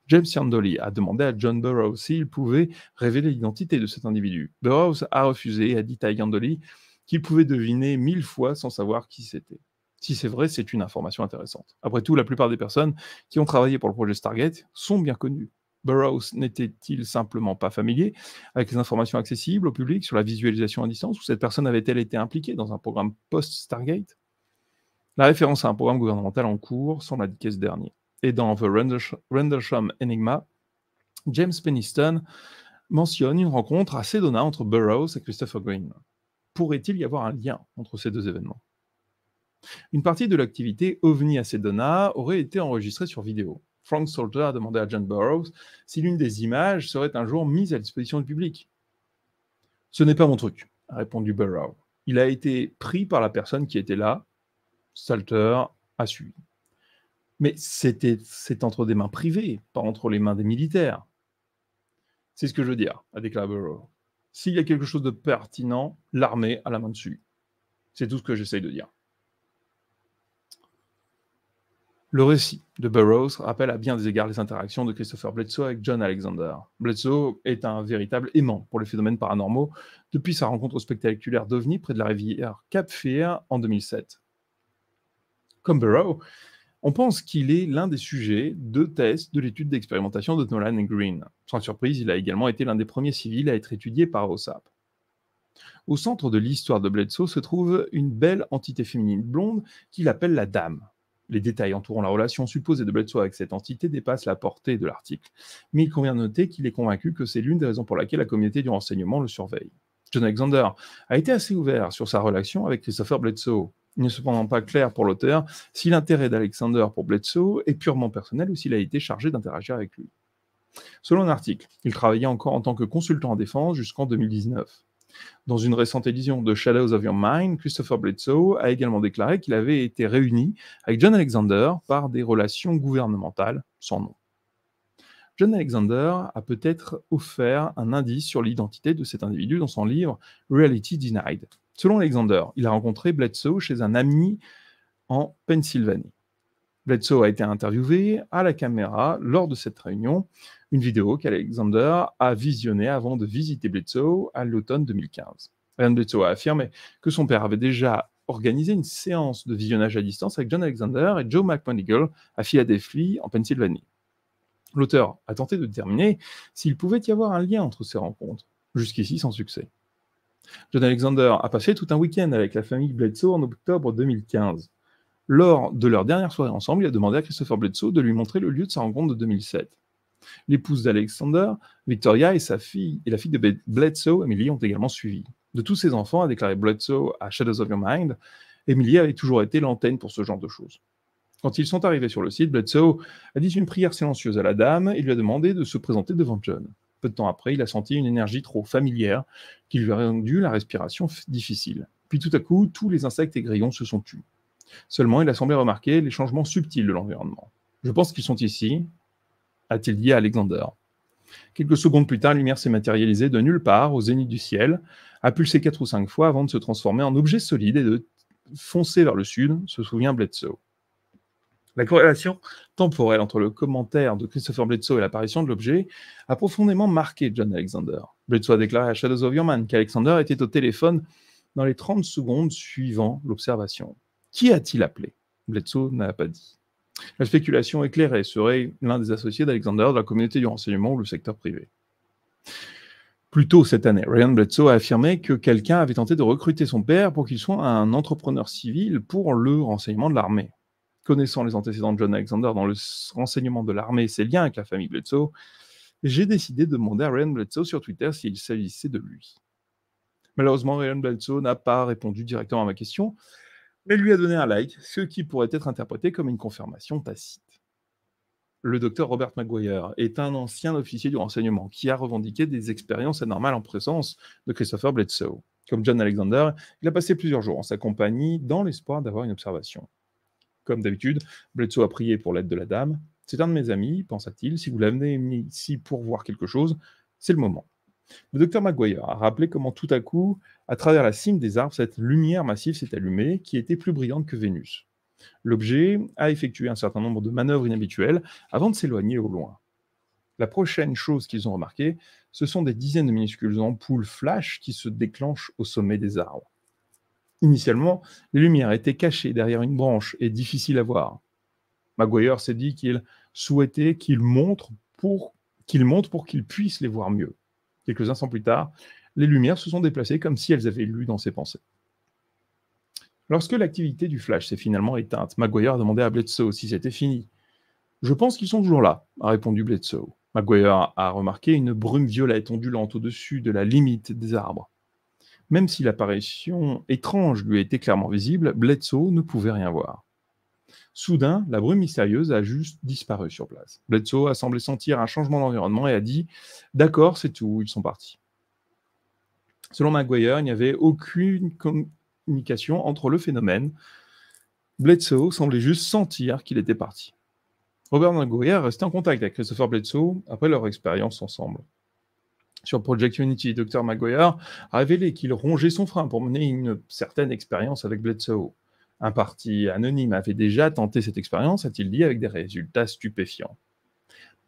James Yandoli a demandé à John Burroughs s'il pouvait révéler l'identité de cet individu. Burroughs a refusé et a dit à Yandoli qu'il pouvait deviner 1000 fois sans savoir qui c'était. Si c'est vrai, c'est une information intéressante. Après tout, la plupart des personnes qui ont travaillé pour le projet Stargate sont bien connues. Burroughs n'était-il simplement pas familier avec les informations accessibles au public sur la visualisation à distance, ou cette personne avait-elle été impliquée dans un programme post-Stargate? La référence à un programme gouvernemental en cours semble indiquer ce dernier. Et dans The Rendlesham Enigma, James Penniston mentionne une rencontre à Sedona entre Burroughs et Christopher Green. Pourrait-il y avoir un lien entre ces deux événements? Une partie de l'activité OVNI à Sedona aurait été enregistrée sur vidéo. Frank Salter a demandé à John Burroughs si l'une des images serait un jour mise à disposition du public. « Ce n'est pas mon truc », a répondu Burroughs. Il a été pris par la personne qui était là. Salter a suivi. Mais c'est entre des mains privées, pas entre les mains des militaires. C'est ce que je veux dire, a déclaré Burroughs. S'il y a quelque chose de pertinent, l'armée a la main dessus. C'est tout ce que j'essaye de dire. Le récit de Burroughs rappelle à bien des égards les interactions de Christopher Bledsoe avec John Alexander. Bledsoe est un véritable aimant pour les phénomènes paranormaux depuis sa rencontre spectaculaire d'OVNI près de la rivière Cape Fear en 2007. Comme Burroughs, on pense qu'il est l'un des sujets de test de l'étude d'expérimentation de Nolan et Green. Sans surprise, il a également été l'un des premiers civils à être étudié par OSAP. Au centre de l'histoire de Bledsoe se trouve une belle entité féminine blonde qu'il appelle la Dame. Les détails entourant la relation supposée de Bledsoe avec cette entité dépassent la portée de l'article, mais il convient de noter qu'il est convaincu que c'est l'une des raisons pour laquelle la communauté du renseignement le surveille. John Alexander a été assez ouvert sur sa relation avec Christopher Bledsoe. Il n'est cependant pas clair pour l'auteur si l'intérêt d'Alexander pour Bledsoe est purement personnel ou s'il a été chargé d'interagir avec lui. Selon un article, il travaillait encore en tant que consultant en défense jusqu'en 2019. Dans une récente édition de Shadows of Your Mind, Christopher Bledsoe a également déclaré qu'il avait été réuni avec John Alexander par des relations gouvernementales sans nom. John Alexander a peut-être offert un indice sur l'identité de cet individu dans son livre Reality Denied. Selon Alexander, il a rencontré Bledsoe chez un ami en Pennsylvanie. Bledsoe a été interviewé à la caméra lors de cette réunion, une vidéo qu'Alexander a visionnée avant de visiter Bledsoe à l'automne 2015. Ryan Bledsoe a affirmé que son père avait déjà organisé une séance de visionnage à distance avec John Alexander et Joe McMonigle à Philadelphie, en Pennsylvanie. L'auteur a tenté de déterminer s'il pouvait y avoir un lien entre ces rencontres, jusqu'ici sans succès. John Alexander a passé tout un week-end avec la famille Bledsoe en octobre 2015. Lors de leur dernière soirée ensemble, il a demandé à Christopher Bledsoe de lui montrer le lieu de sa rencontre de 2007. L'épouse d'Alexander, Victoria, et la fille de Bledsoe, Emily, ont également suivi. De tous ses enfants, a déclaré Bledsoe à Shadows of Your Mind, Emily avait toujours été l'antenne pour ce genre de choses. Quand ils sont arrivés sur le site, Bledsoe a dit une prière silencieuse à la dame et lui a demandé de se présenter devant John. Peu de temps après, il a senti une énergie trop familière qui lui a rendu la respiration difficile. Puis tout à coup, tous les insectes et grillons se sont tus. Seulement, il a semblé remarquer les changements subtils de l'environnement. « Je pense qu'ils sont ici », a-t-il dit à Alexander. Quelques secondes plus tard, la lumière s'est matérialisée de nulle part, au zénith du ciel, a pulsé 4 ou 5 fois avant de se transformer en objet solide foncer vers le sud, se souvient Bledsoe. La corrélation temporelle entre le commentaire de Christopher Bledsoe et l'apparition de l'objet a profondément marqué John Alexander. Bledsoe a déclaré à Shadows of Your Man qu'Alexander était au téléphone dans les 30 secondes suivant l'observation. Qui a-t-il appelé? Bledsoe n'a pas dit. La spéculation éclairée serait l'un des associés d'Alexander de la communauté du renseignement ou le secteur privé. Plus tôt cette année, Ryan Bledsoe a affirmé que quelqu'un avait tenté de recruter son père pour qu'il soit un entrepreneur civil pour le renseignement de l'armée. Connaissant les antécédents de John Alexander dans le renseignement de l'armée et ses liens avec la famille Bledsoe, j'ai décidé de demander à Ryan Bledsoe sur Twitter s'il s'agissait de lui. Malheureusement, Ryan Bledsoe n'a pas répondu directement à ma question, mais lui a donné un like, ce qui pourrait être interprété comme une confirmation tacite. Le docteur Robert Maguire est un ancien officier du renseignement qui a revendiqué des expériences anormales en présence de Christopher Bledsoe. Comme John Alexander, il a passé plusieurs jours en sa compagnie dans l'espoir d'avoir une observation. Comme d'habitude, Bledsoe a prié pour l'aide de la dame. « C'est un de mes amis, pensa-t-il, si vous l'amenez ici pour voir quelque chose, c'est le moment. » Le docteur Maguire a rappelé comment tout à coup, à travers la cime des arbres, cette lumière massive s'est allumée, qui était plus brillante que Vénus. L'objet a effectué un certain nombre de manœuvres inhabituelles avant de s'éloigner au loin. La prochaine chose qu'ils ont remarqué, ce sont des dizaines de minuscules ampoules flash qui se déclenchent au sommet des arbres. Initialement, les lumières étaient cachées derrière une branche et difficiles à voir. Maguire s'est dit qu'il souhaitait qu'ils montrent pour qu'ils puissent les voir mieux. Quelques instants plus tard, les lumières se sont déplacées comme si elles avaient lu dans ses pensées. Lorsque l'activité du flash s'est finalement éteinte, Maguire a demandé à Bledsoe si c'était fini. « Je pense qu'ils sont toujours là », a répondu Bledsoe. Maguire a remarqué une brume violette ondulante au-dessus de la limite des arbres. Même si l'apparition étrange lui était clairement visible, Bledsoe ne pouvait rien voir. Soudain, la brume mystérieuse a juste disparu sur place. Bledsoe a semblé sentir un changement d'environnement et a dit « D'accord, c'est tout, ils sont partis ». Selon Maguire, il n'y avait aucune communication entre le phénomène. Bledsoe semblait juste sentir qu'il était parti. Robert Maguire restait en contact avec Christopher Bledsoe après leur expérience ensemble. Sur Project Unity, Dr. Maguire a révélé qu'il rongeait son frein pour mener une certaine expérience avec Bledsoe. Un parti anonyme avait déjà tenté cette expérience, a-t-il dit, avec des résultats stupéfiants.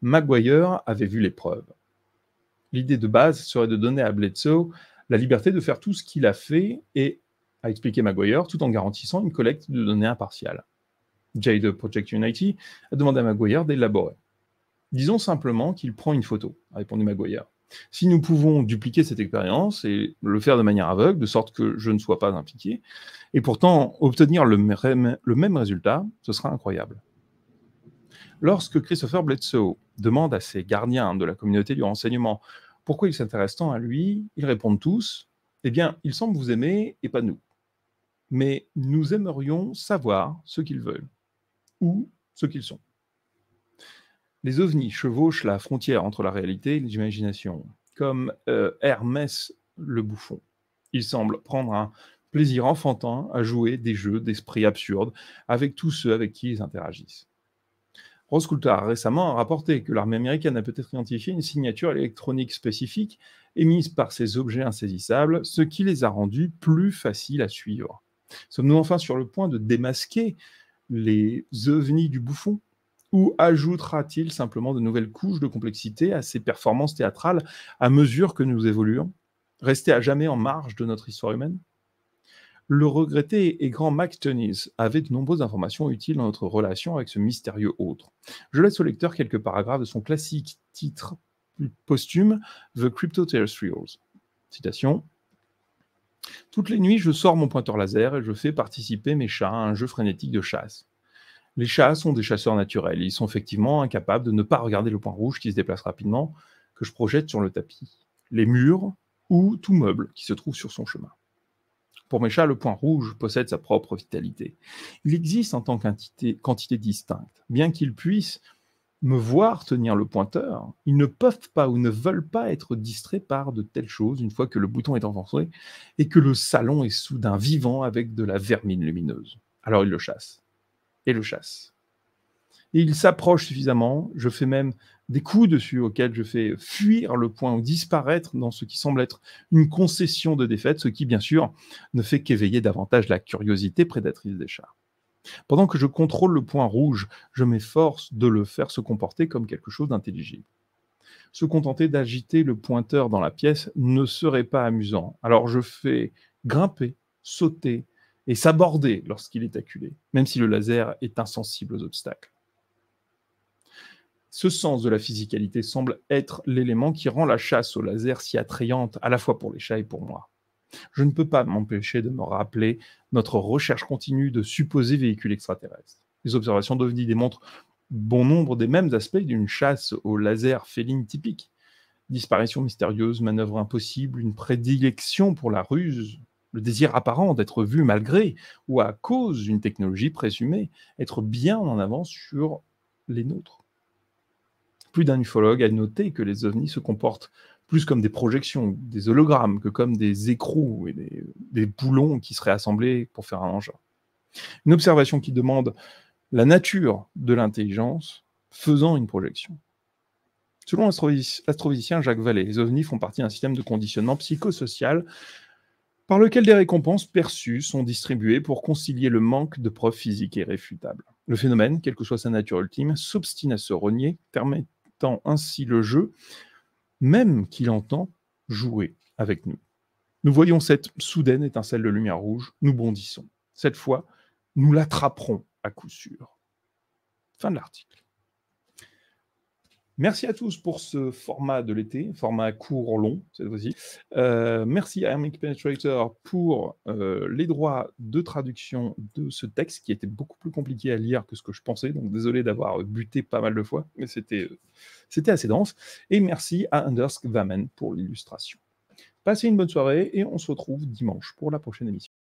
Maguire avait vu les preuves. L'idée de base serait de donner à Bledsoe la liberté de faire tout ce qu'il a fait et, a expliqué Maguire, tout en garantissant une collecte de données impartiale. Jay de Project Unity a demandé à Maguire d'élaborer. Disons simplement qu'il prend une photo, a répondu Maguire. Si nous pouvons dupliquer cette expérience et le faire de manière aveugle, de sorte que je ne sois pas impliqué, et pourtant obtenir le même résultat, ce sera incroyable. Lorsque Christopher Bledsoe demande à ses gardiens de la communauté du renseignement pourquoi ils s'intéressent tant à lui, ils répondent tous « Eh bien, il semble vous aimer et pas nous. Mais nous aimerions savoir ce qu'ils veulent, ou ce qu'ils sont. » Les ovnis chevauchent la frontière entre la réalité et l'imagination, comme Hermès le bouffon. Ils semblent prendre un plaisir enfantin à jouer des jeux d'esprit absurdes avec tous ceux avec qui ils interagissent. Ross Coulthard a récemment rapporté que l'armée américaine a peut-être identifié une signature électronique spécifique émise par ces objets insaisissables, ce qui les a rendus plus faciles à suivre. Sommes-nous enfin sur le point de démasquer les ovnis du bouffon ? Ou ajoutera-t-il simplement de nouvelles couches de complexité à ces performances théâtrales à mesure que nous évoluons, rester à jamais en marge de notre histoire humaine? Le regretté et grand Mac Tunis avait de nombreuses informations utiles dans notre relation avec ce mystérieux autre. Je laisse au lecteur quelques paragraphes de son classique titre posthume The Crypto-Terrestrials. Citation. « Toutes les nuits, je sors mon pointeur laser et je fais participer mes chats à un jeu frénétique de chasse. Les chats sont des chasseurs naturels. Ils sont effectivement incapables de ne pas regarder le point rouge qui se déplace rapidement, que je projette sur le tapis, les murs ou tout meuble qui se trouve sur son chemin. Pour mes chats, le point rouge possède sa propre vitalité. Il existe en tant qu'entité distincte. Bien qu'ils puissent me voir tenir le pointeur, ils ne peuvent pas ou ne veulent pas être distraits par de telles choses une fois que le bouton est enfoncé et que le salon est soudain vivant avec de la vermine lumineuse. Alors ils le chassent. Et le chasse. Et il s'approche suffisamment, je fais même des coups dessus auxquels je fais fuir le point ou disparaître dans ce qui semble être une concession de défaite, ce qui, bien sûr, ne fait qu'éveiller davantage la curiosité prédatrice des chats. Pendant que je contrôle le point rouge, je m'efforce de le faire se comporter comme quelque chose d'intelligible. Se contenter d'agiter le pointeur dans la pièce ne serait pas amusant. Alors je fais grimper, sauter et s'aborder lorsqu'il est acculé, même si le laser est insensible aux obstacles. Ce sens de la physicalité semble être l'élément qui rend la chasse au laser si attrayante à la fois pour les chats et pour moi. Je ne peux pas m'empêcher de me rappeler notre recherche continue de supposés véhicules extraterrestres. Les observations d'OVNI démontrent bon nombre des mêmes aspects d'une chasse au laser féline typique. Disparition mystérieuse, manœuvre impossible, une prédilection pour la ruse, le désir apparent d'être vu malgré ou à cause d'une technologie présumée être bien en avance sur les nôtres. Plus d'un ufologue a noté que les ovnis se comportent plus comme des projections, des hologrammes, que comme des écrous et des boulons qui seraient assemblés pour faire un engin. Une observation qui demande la nature de l'intelligence faisant une projection. Selon l'astrophysicien Jacques Vallée, les ovnis font partie d'un système de conditionnement psychosocial par lequel des récompenses perçues sont distribuées pour concilier le manque de preuves physiques irréfutables. Le phénomène, quelle que soit sa nature ultime, s'obstine à se renier, permettant ainsi le jeu, même qu'il entend jouer avec nous. Nous voyons cette soudaine étincelle de lumière rouge, nous bondissons. Cette fois, nous l'attraperons à coup sûr. Fin de l'article. Merci à tous pour ce format de l'été, format court-long cette fois-ci. Merci à Hermic Penetrator pour les droits de traduction de ce texte qui était beaucoup plus compliqué à lire que ce que je pensais, donc désolé d'avoir buté pas mal de fois, mais c'était assez dense. Et merci à Anders Vamen pour l'illustration. Passez une bonne soirée et on se retrouve dimanche pour la prochaine émission.